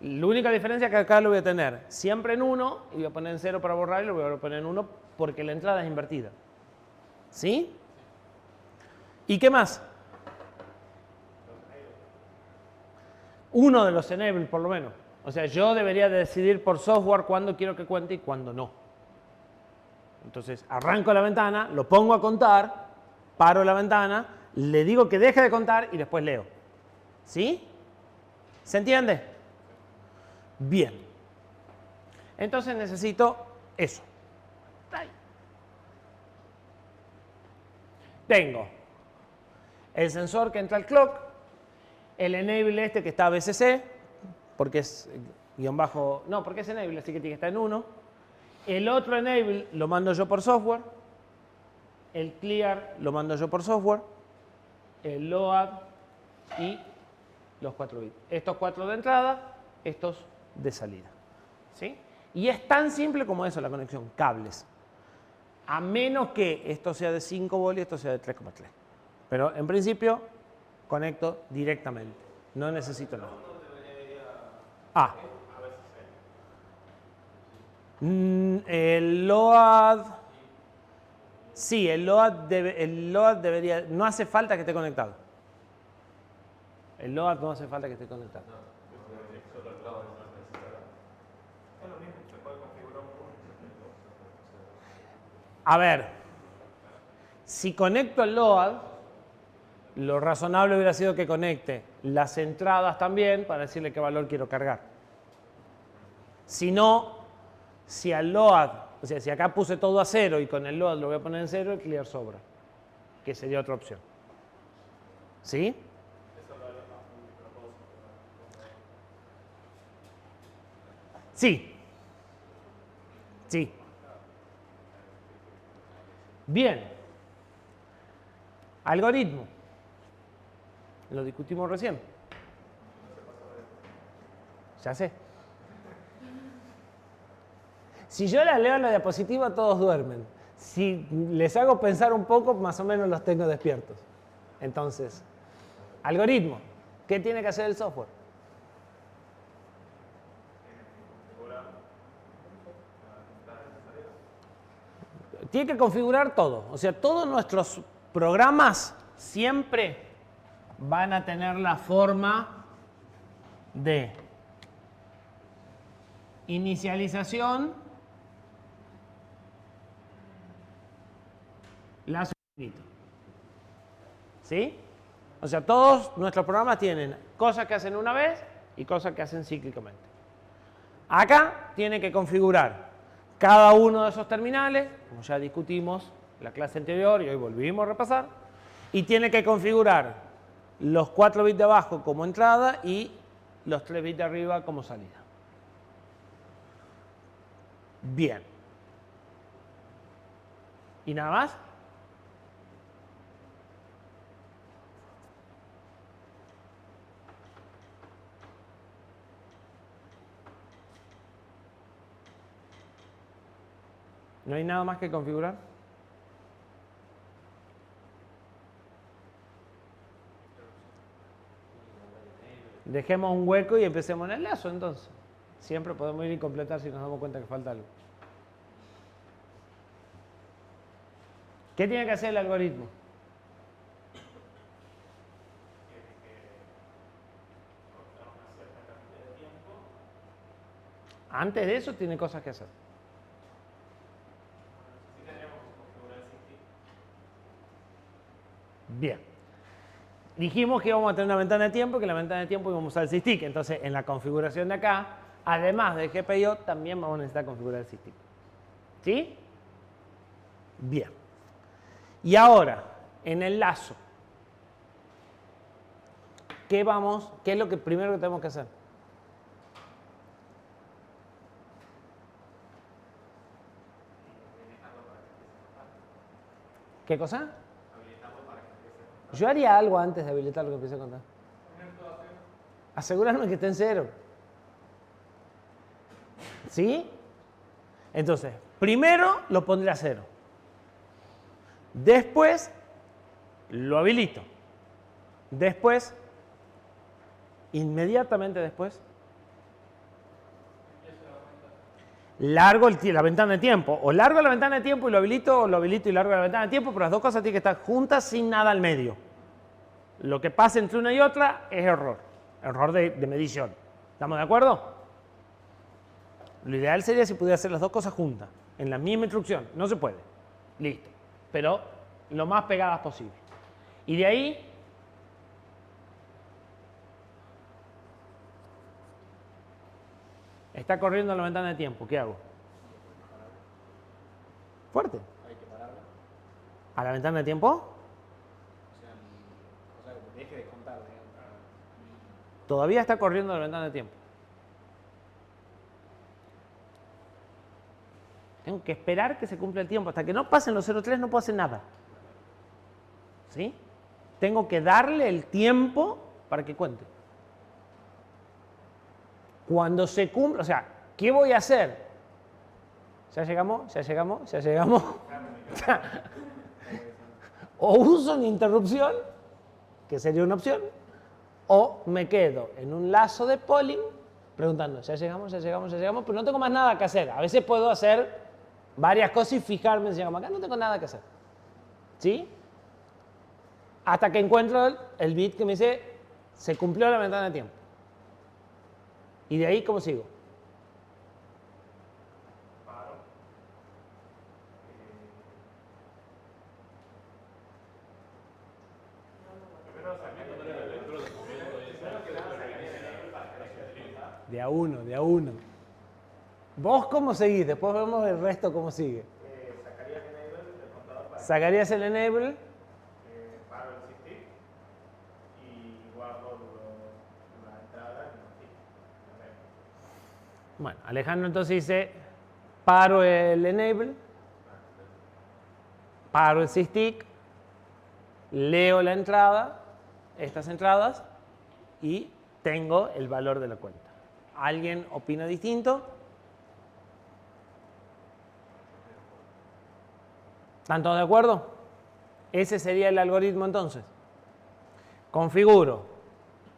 La única diferencia es que acá lo voy a tener siempre en 1 y voy a poner en 0 para borrar y lo voy a poner en 1 porque la entrada es invertida. ¿Sí? ¿Y qué más? Uno de los enable por lo menos. O sea, yo debería decidir por software cuándo quiero que cuente y cuándo no. Entonces, arranco la ventana, lo pongo a contar, paro la ventana, le digo que deje de contar y después leo. ¿Sí? ¿Se entiende? Bien. Entonces necesito eso. Tengo el sensor que entra al clock, el enable este que está a BCC, porque es guión bajo, no, porque es enable, así que tiene que estar en 1. El otro enable lo mando yo por software. El clear lo mando yo por software. El load y los 4 bits. Estos 4 de entrada, estos de salida. ¿Sí? Y es tan simple como eso la conexión, cables. A menos que esto sea de 5 volt y esto sea de 3,3. Pero en principio conecto directamente. No necesito nada. El load... Sí, el load debería... No hace falta que esté conectado. El load no hace falta que esté conectado. A ver, si conecto el load, lo razonable hubiera sido que conecte las entradas también para decirle qué valor quiero cargar. Si no, si al load, o sea, si acá puse todo a 0 y con el load lo voy a poner en 0, el clear sobra, que sería otra opción. ¿Sí? Sí. Sí. Bien. Algoritmo. Lo discutimos recién. Ya sé. Si yo las leo en la diapositiva, todos duermen. Si les hago pensar un poco, más o menos los tengo despiertos. Entonces, algoritmo. ¿Qué tiene que hacer el software? Tiene que configurar todo. O sea, todos nuestros programas siempre van a tener la forma de inicialización, lazo infinito. ¿Sí? O sea, todos nuestros programas tienen cosas que hacen una vez y cosas que hacen cíclicamente. Acá tiene que configurar cada uno de esos terminales, como ya discutimos en la clase anterior y hoy volvimos a repasar, y tiene que configurar los 4 bits de abajo como entrada y los 3 bits de arriba como salida. Bien. ¿Y nada más? ¿No hay nada más que configurar? Dejemos un hueco y empecemos en el lazo entonces. Siempre podemos ir y completar si nos damos cuenta que falta algo. ¿Qué tiene que hacer el algoritmo? Antes de eso tiene cosas que hacer. Bien. Dijimos que íbamos a tener una ventana de tiempo y que la ventana de tiempo íbamos a usar el SysTick. Entonces, en la configuración de acá, además del GPIO, también vamos a necesitar configurar el SysTick. ¿Sí? Bien. Y ahora, en el lazo, ¿qué es lo primero que tenemos que hacer? ¿Qué cosa? Yo haría algo antes de habilitar lo que empiece a contar. Asegurarme que esté en 0. ¿Sí? Entonces, primero lo pondré a 0. Después lo habilito. Después, inmediatamente después, largo la ventana de tiempo. O largo la ventana de tiempo y lo habilito, o lo habilito y largo la ventana de tiempo, pero las dos cosas tienen que estar juntas sin nada al medio. Lo que pasa entre una y otra es error. Error de medición. ¿Estamos de acuerdo? Lo ideal sería si pudiera hacer las dos cosas juntas, en la misma instrucción. No se puede. Listo. Pero lo más pegadas posible. Y de ahí está corriendo la ventana de tiempo. ¿Qué hago? Fuerte. Hay que pararla. ¿A la ventana de tiempo? O sea, que deje de contar, digamos. Todavía está corriendo la ventana de tiempo. Tengo que esperar que se cumpla el tiempo. Hasta que no pasen los 0,3 no puedo hacer nada. ¿Sí? Tengo que darle el tiempo para que cuente. Cuando se cumpla, o sea, ¿qué voy a hacer? ¿Ya llegamos? ¿Ya llegamos? ¿Ya llegamos? O uso una interrupción, que sería una opción, o me quedo en un lazo de polling preguntando, ¿ya llegamos? ¿Ya llegamos? ¿Ya llegamos? Pero no tengo más nada que hacer. A veces puedo hacer varias cosas y fijarme si llegamos acá. No tengo nada que hacer. ¿Sí? Hasta que encuentro el bit que me dice, se cumplió la ventana de tiempo. Y de ahí, ¿cómo sigo? De a uno, de a uno. ¿Vos cómo seguís? Después vemos el resto cómo sigue. Sacarías enable del contador para Sacarías el enable. paro el SysTick y guardo la entrada en el SysTick. Bueno, Alejandro entonces dice, paro el enable, paro el SysTick, leo la entrada, estas entradas, y tengo el valor de la cuenta. ¿Alguien opina distinto? ¿Están todos de acuerdo? Ese sería el algoritmo entonces. Configuro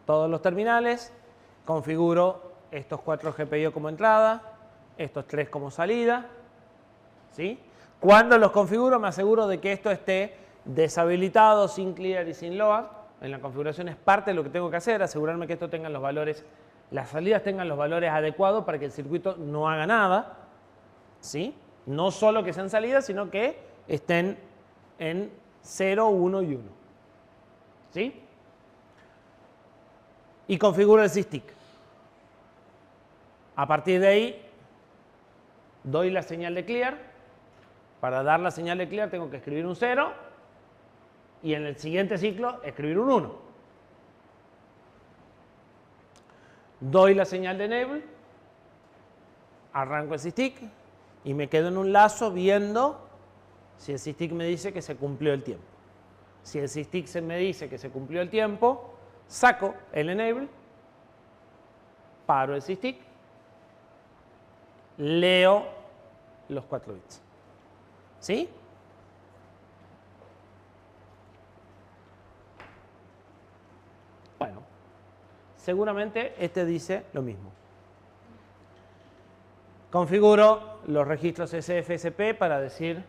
todos los terminales, configuro estos 4 GPIO como entrada, estos 3 como salida, ¿sí? Cuando los configuro me aseguro de que esto esté deshabilitado, sin clear y sin load. En la configuración es parte de lo que tengo que hacer, asegurarme que esto tenga los valores, las salidas tengan los valores adecuados para que el circuito no haga nada, ¿sí? No solo que sean salidas, sino que estén en 0, 1 y 1, ¿sí? Y configuro el SysTick. A partir de ahí, doy la señal de clear. Para dar la señal de clear tengo que escribir un 0 y en el siguiente ciclo escribir un 1. Doy la señal de enable, arranco el SysTick y me quedo en un lazo viendo si el SysTick me dice que se cumplió el tiempo. Si el SysTick me dice que se cumplió el tiempo, saco el enable, paro el SysTick, leo los 4 bits. ¿Sí? Bueno, seguramente este dice lo mismo. Configuro los registros SFSP para decir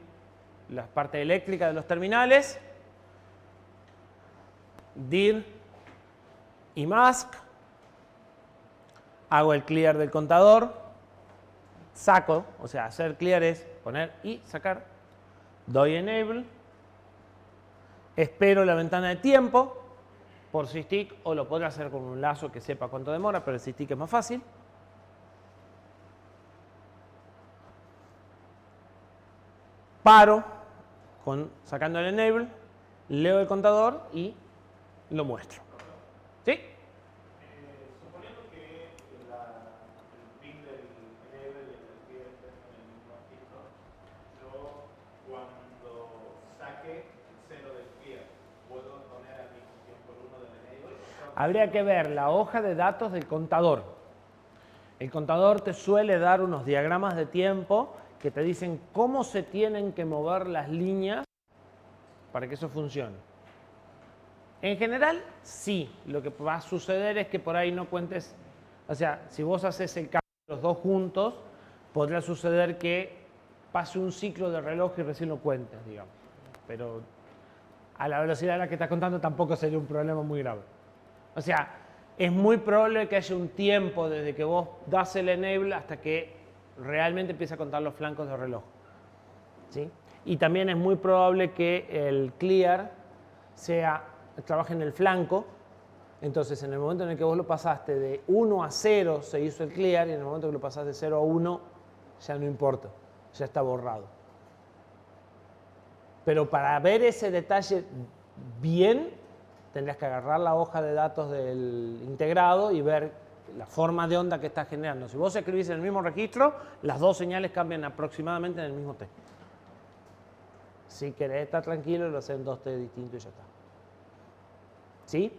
la parte eléctrica de los terminales, dir y mask, hago el clear del contador, saco, o sea, hacer clear es poner y sacar, doy enable, espero la ventana de tiempo por SysTick o lo podré hacer con un lazo que sepa cuánto demora, pero el SysTick es más fácil. Paro sacando el enable, leo el contador y lo muestro. ¿Sí? Suponiendo que el pin del enable y el clear estén en el mismo registro, yo cuando saque el 0 del clear, ¿puedo poner al mismo tiempo el 1 del enable? Habría que ver la hoja de datos del contador. El contador te suele dar unos diagramas de tiempo que te dicen cómo se tienen que mover las líneas para que eso funcione. En general, sí. Lo que va a suceder es que por ahí no cuentes, o sea, si vos haces el cambio de los dos juntos, podría suceder que pase un ciclo de reloj y recién lo cuentes, digamos. Pero a la velocidad a la que estás contando tampoco sería un problema muy grave. O sea, es muy probable que haya un tiempo desde que vos das el enable hasta que realmente empieza a contar los flancos del reloj, ¿sí? Y también es muy probable que el clear trabaje en el flanco. Entonces, en el momento en el que vos lo pasaste de 1 a 0 se hizo el clear y en el momento que lo pasaste de 0 a 1 ya no importa, ya está borrado. Pero para ver ese detalle bien, tendrías que agarrar la hoja de datos del integrado y ver la forma de onda que está generando. Si vos escribís en el mismo registro, las dos señales cambian aproximadamente en el mismo T. Si querés estar tranquilo, lo hacen 2 T distintos y ya está. ¿Sí?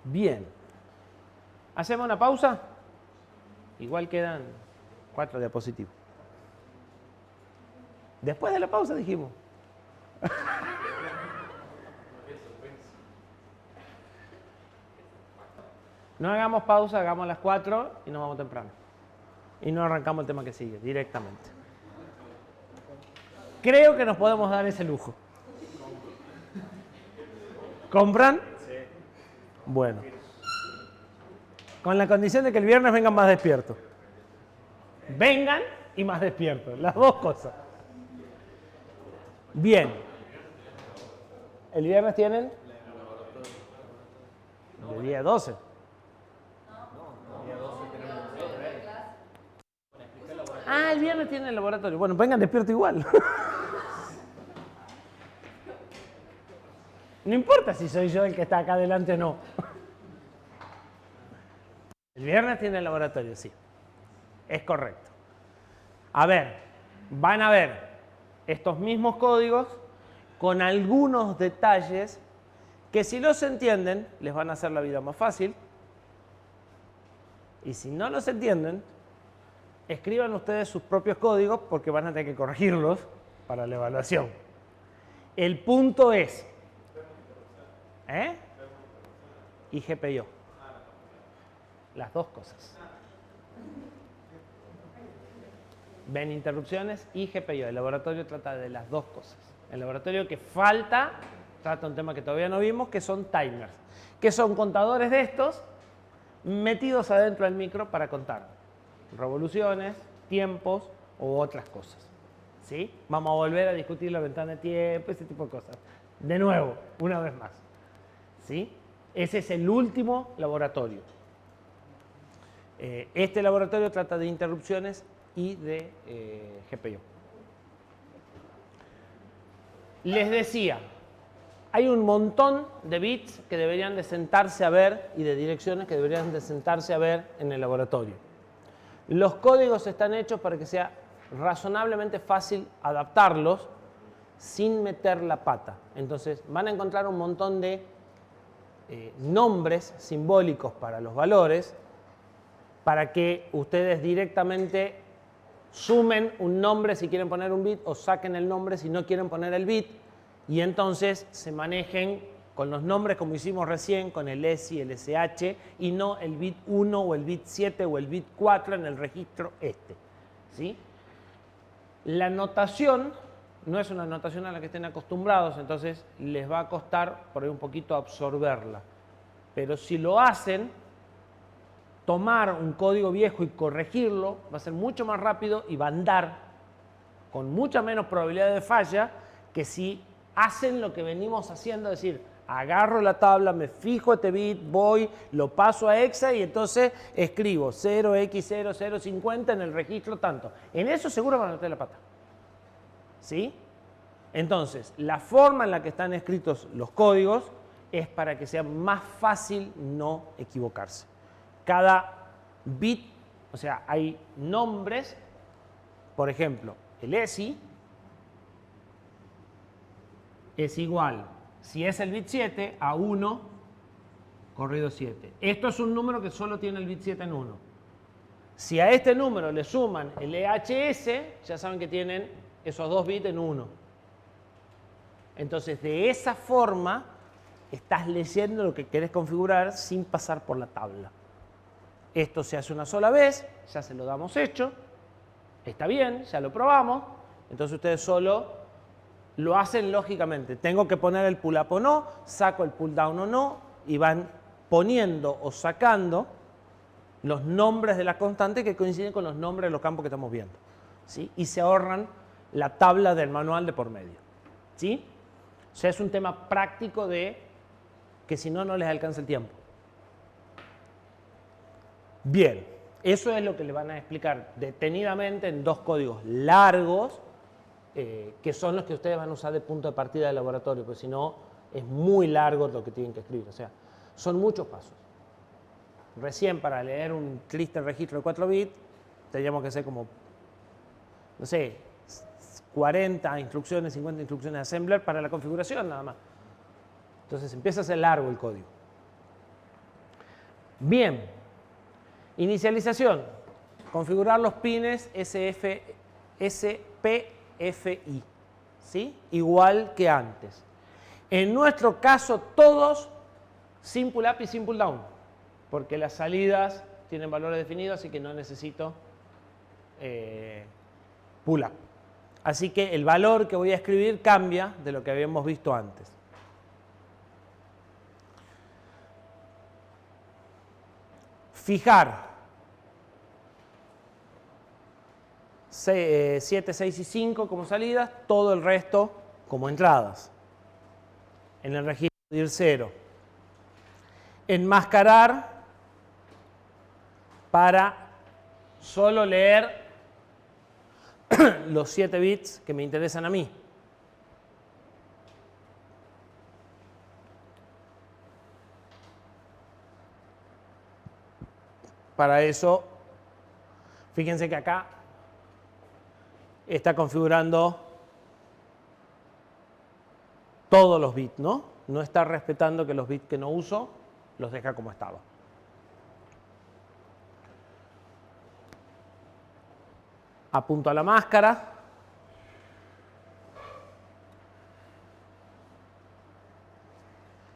Bien. ¿Hacemos una pausa? Igual quedan 4 diapositivas. Después de la pausa dijimos. No hagamos pausa, hagamos las 4 y nos vamos temprano. Y no arrancamos el tema que sigue, directamente. Creo que nos podemos dar ese lujo. ¿Compran? Sí. Bueno. Con la condición de que el viernes vengan más despiertos. Vengan y más despiertos, las dos cosas. Bien. ¿El viernes tienen? De día 12. Ah, el viernes tienen el laboratorio. Bueno, vengan despierto igual. No importa si soy yo el que está acá adelante o no. El viernes tiene el laboratorio, sí. Es correcto. A ver, van a ver estos mismos códigos con algunos detalles que si los entienden les van a hacer la vida más fácil. Y si no los entienden, escriban ustedes sus propios códigos porque van a tener que corregirlos para la evaluación. El punto es, y GPIO. Las dos cosas. Ven interrupciones y GPIO. El laboratorio trata de las dos cosas. El laboratorio que falta trata un tema que todavía no vimos, que son timers, que son contadores de estos metidos adentro del micro para contar revoluciones, tiempos u otras cosas. ¿Sí? Vamos a volver a discutir la ventana de tiempo, ese tipo de cosas. De nuevo, una vez más. ¿Sí? Ese es el último laboratorio. Este laboratorio trata de interrupciones y de GPIO. Les decía, hay un montón de bits que deberían de sentarse a ver y de direcciones que deberían de sentarse a ver en el laboratorio. Los códigos están hechos para que sea razonablemente fácil adaptarlos sin meter la pata. Entonces van a encontrar un montón de nombres simbólicos para los valores para que ustedes directamente sumen un nombre si quieren poner un bit o saquen el nombre si no quieren poner el bit y entonces se manejen con los nombres como hicimos recién, con el ESI, el SH y no el bit 1 o el bit 7 o el bit 4 en el registro este. ¿Sí? La notación no es una notación a la que estén acostumbrados, entonces les va a costar por ahí un poquito absorberla. Pero si lo hacen, tomar un código viejo y corregirlo va a ser mucho más rápido y va a andar con mucha menos probabilidad de falla que si hacen lo que venimos haciendo, es decir, agarro la tabla, me fijo este bit, voy, lo paso a hexa y entonces escribo 0x0050 en el registro tanto. En eso seguro van a meter la pata. ¿Sí? Entonces, la forma en la que están escritos los códigos es para que sea más fácil no equivocarse. Cada bit, o sea, hay nombres, por ejemplo, el ESI es igual, si es el bit 7, a 1 corrido 7. Esto es un número que solo tiene el bit 7 en 1. Si a este número le suman el EHS, ya saben que tienen esos dos bits en 1. Entonces, de esa forma, estás leyendo lo que querés configurar sin pasar por la tabla. Esto se hace una sola vez, ya se lo damos hecho, está bien, ya lo probamos, entonces ustedes solo lo hacen lógicamente. Tengo que poner el pull up o no, saco el pull down o no, y van poniendo o sacando los nombres de la constante que coinciden con los nombres de los campos que estamos viendo. ¿Sí? Y se ahorran la tabla del manual de por medio. ¿Sí? O sea, es un tema práctico de que si no, no les alcanza el tiempo. Bien, eso es lo que le van a explicar detenidamente en dos códigos largos, que son los que ustedes van a usar de punto de partida del laboratorio, porque si no, es muy largo lo que tienen que escribir. O sea, son muchos pasos. Recién para leer un triste registro de 4 bits, tendríamos que hacer como, no sé, 40 instrucciones, 50 instrucciones de assembler para la configuración nada más. Entonces empieza a ser largo el código. Bien, inicialización. Configurar los pines SPFI, ¿sí? Igual que antes. En nuestro caso, todos sin pull up y sin pull down, porque las salidas tienen valores definidos, así que no necesito pull up. Así que el valor que voy a escribir cambia de lo que habíamos visto antes. Fijar 7, 6 y 5 como salidas, todo el resto como entradas. En el registro DIR 0. Enmascarar para solo leer los 7 bits que me interesan a mí. Para eso, fíjense que acá está configurando todos los bits, ¿no? No está respetando que los bits que no uso los deja como estaba. Apunto a la máscara.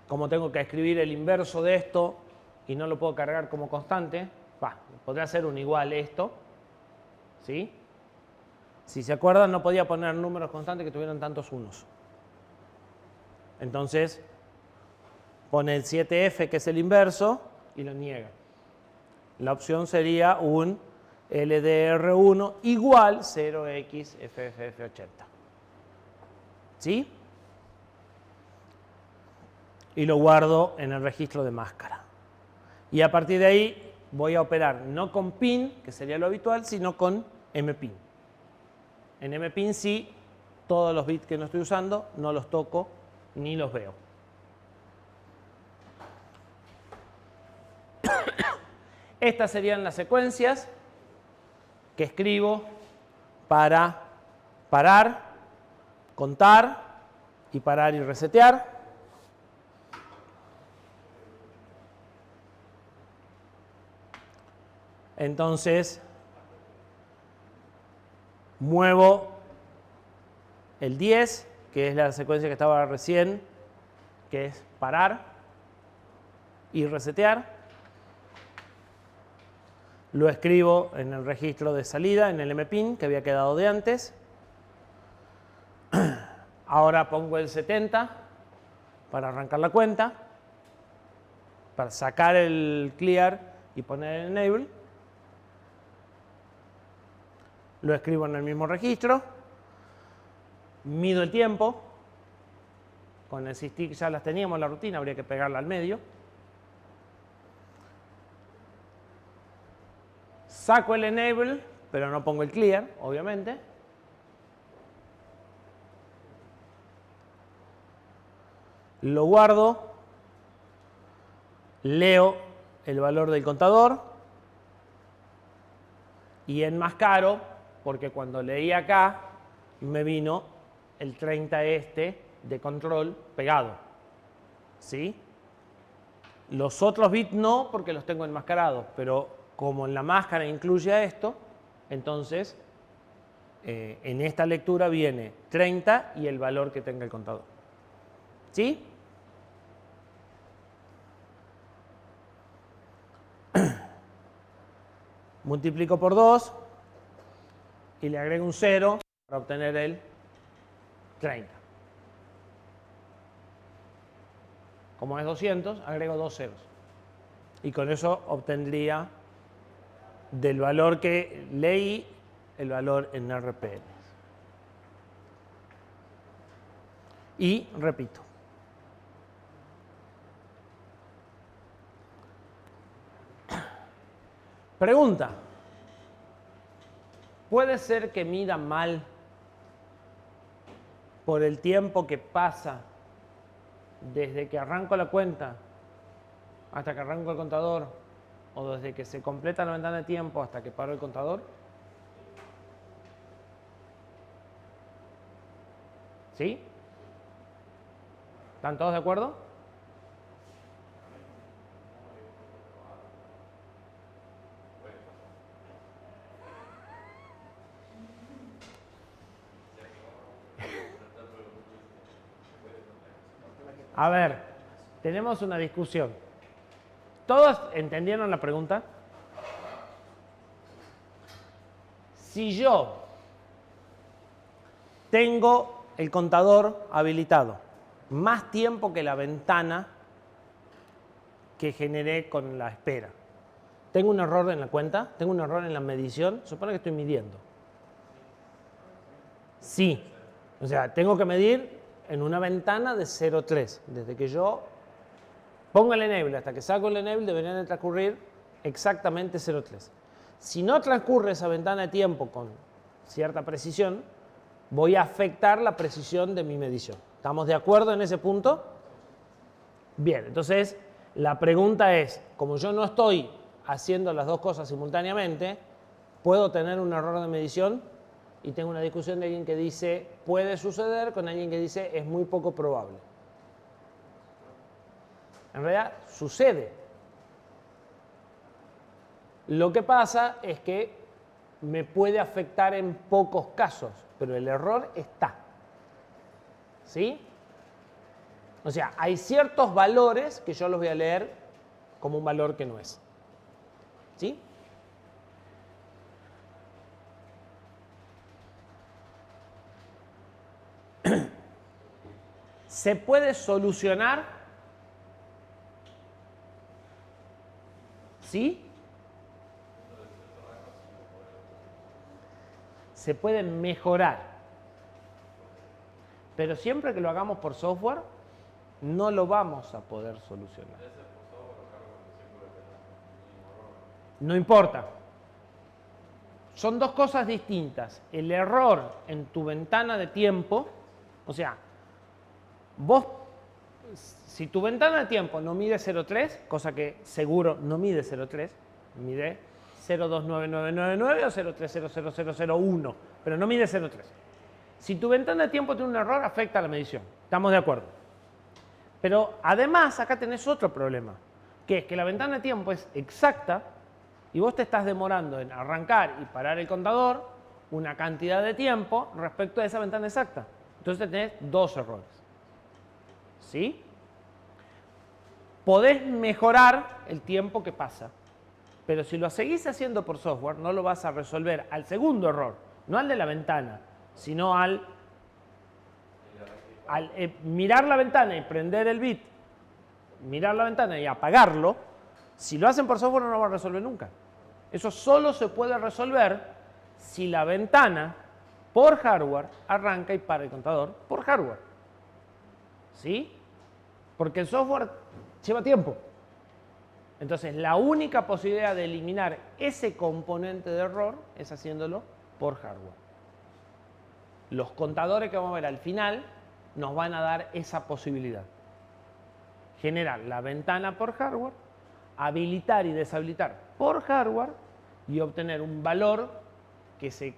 Como tengo que escribir el inverso de esto y no lo puedo cargar como constante, podría hacer un igual esto, ¿sí? Si se acuerdan, no podía poner números constantes que tuvieran tantos unos. Entonces, pone el 7F, que es el inverso, y lo niega. La opción sería un LDR1 igual 0xFFF80. ¿Sí? Y lo guardo en el registro de máscara. Y a partir de ahí voy a operar no con pin, que sería lo habitual, sino con mpin. En mpin sí, todos los bits que no estoy usando no los toco ni los veo. Estas serían las secuencias que escribo para parar, contar y parar y resetear. Entonces, muevo el 10, que es la secuencia que estaba recién, que es parar y resetear. Lo escribo en el registro de salida, en el mpin, que había quedado de antes. Ahora pongo el 70 para arrancar la cuenta, para sacar el clear y poner el enable. Lo escribo en el mismo registro. Mido el tiempo. Con el SysTick ya las teníamos la rutina, habría que pegarla al medio. Saco el enable, pero no pongo el clear, obviamente. Lo guardo. Leo el valor del contador. Y enmascaro, porque cuando leí acá, me vino el 30 este de control pegado. ¿Sí? Los otros bits no, porque los tengo enmascarados, pero como en la máscara incluye a esto, entonces en esta lectura viene 30 y el valor que tenga el contador. ¿Sí? Multiplico por 2 y le agrego un 0 para obtener el 30. Como es 200, agrego 2 ceros. Y con eso obtendría del valor que leí el valor en RPM. Y repito. Pregunta. ¿Puede ser que mida mal por el tiempo que pasa desde que arranco la cuenta hasta que arranco el contador o desde que se completa la ventana de tiempo hasta que paro el contador? ¿Sí? ¿Están todos de acuerdo? A ver, tenemos una discusión. ¿Todos entendieron la pregunta? Si yo tengo el contador habilitado más tiempo que la ventana que generé con la espera, ¿tengo un error en la cuenta? ¿Tengo un error en la medición? Supone que estoy midiendo. Sí. O sea, tengo que medir en una ventana de 0,3. Desde que yo pongo el enable hasta que saco el enable deberían de transcurrir exactamente 0,3. Si no transcurre esa ventana de tiempo con cierta precisión, voy a afectar la precisión de mi medición. ¿Estamos de acuerdo en ese punto? Bien, entonces la pregunta es, como yo no estoy haciendo las dos cosas simultáneamente, puedo tener un error de medición y tengo una discusión de alguien que dice puede suceder con alguien que dice es muy poco probable. En realidad sucede. Lo que pasa es que me puede afectar en pocos casos, pero el error está. ¿Sí? O sea, hay ciertos valores que yo los voy a leer como un valor que no es. ¿Sí? ¿Se puede solucionar? ¿Sí? Se puede mejorar. Pero siempre que lo hagamos por software, no lo vamos a poder solucionar. No importa. Son dos cosas distintas. El error en tu ventana de tiempo, o sea, vos, si tu ventana de tiempo no mide 0,3, cosa que seguro no mide 0,3, mide 0,29999 o 0,3000001, pero no mide 0,3. Si tu ventana de tiempo tiene un error, afecta a la medición. ¿Estamos de acuerdo? Pero además acá tenés otro problema, que es que la ventana de tiempo es exacta y vos te estás demorando en arrancar y parar el contador una cantidad de tiempo respecto a esa ventana exacta. Entonces tenés dos errores. ¿Sí? Podés mejorar el tiempo que pasa, pero si lo seguís haciendo por software, no lo vas a resolver al segundo error, no al de la ventana, sino al mirar la ventana y prender el bit, mirar la ventana y apagarlo. Si lo hacen por software no lo van a resolver nunca. Eso solo se puede resolver si la ventana por hardware arranca y para el contador por hardware. ¿Sí? Porque el software lleva tiempo. Entonces, la única posibilidad de eliminar ese componente de error es haciéndolo por hardware. Los contadores que vamos a ver al final nos van a dar esa posibilidad. Generar la ventana por hardware, habilitar y deshabilitar por hardware y obtener un valor que se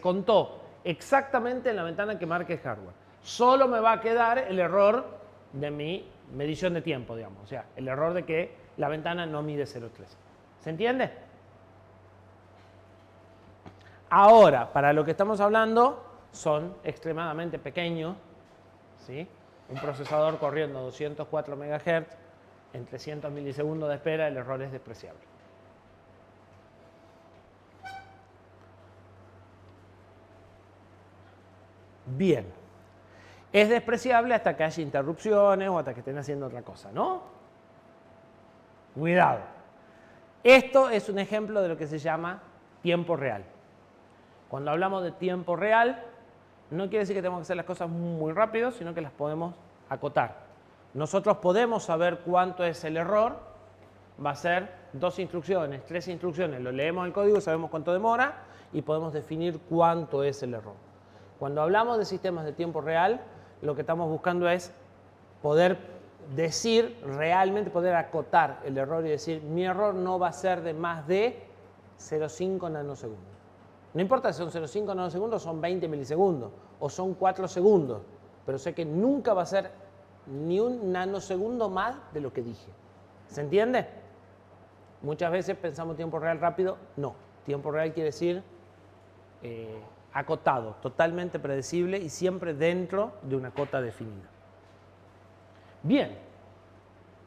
contó exactamente en la ventana que marque el hardware. Solo me va a quedar el error de mi medición de tiempo, digamos. O sea, el error de que la ventana no mide 0,3. ¿Se entiende? Ahora, para lo que estamos hablando, son extremadamente pequeños, ¿sí? Un procesador corriendo 204 MHz en 300 milisegundos de espera, el error es despreciable. Bien. Es despreciable hasta que haya interrupciones o hasta que estén haciendo otra cosa, ¿no? Cuidado. Esto es un ejemplo de lo que se llama tiempo real. Cuando hablamos de tiempo real, no quiere decir que tenemos que hacer las cosas muy rápido, sino que las podemos acotar. Nosotros podemos saber cuánto es el error. Va a ser 2 instrucciones, 3 instrucciones. Lo leemos el código, sabemos cuánto demora y podemos definir cuánto es el error. Cuando hablamos de sistemas de tiempo real, lo que estamos buscando es poder decir, realmente poder acotar el error y decir, mi error no va a ser de más de 0,5 nanosegundos. No importa si son 0,5 nanosegundos, son 20 milisegundos o son 4 segundos, pero sé que nunca va a ser ni un nanosegundo más de lo que dije. ¿Se entiende? Muchas veces pensamos tiempo real rápido. No, tiempo real quiere decir acotado, totalmente predecible y siempre dentro de una cota definida. Bien.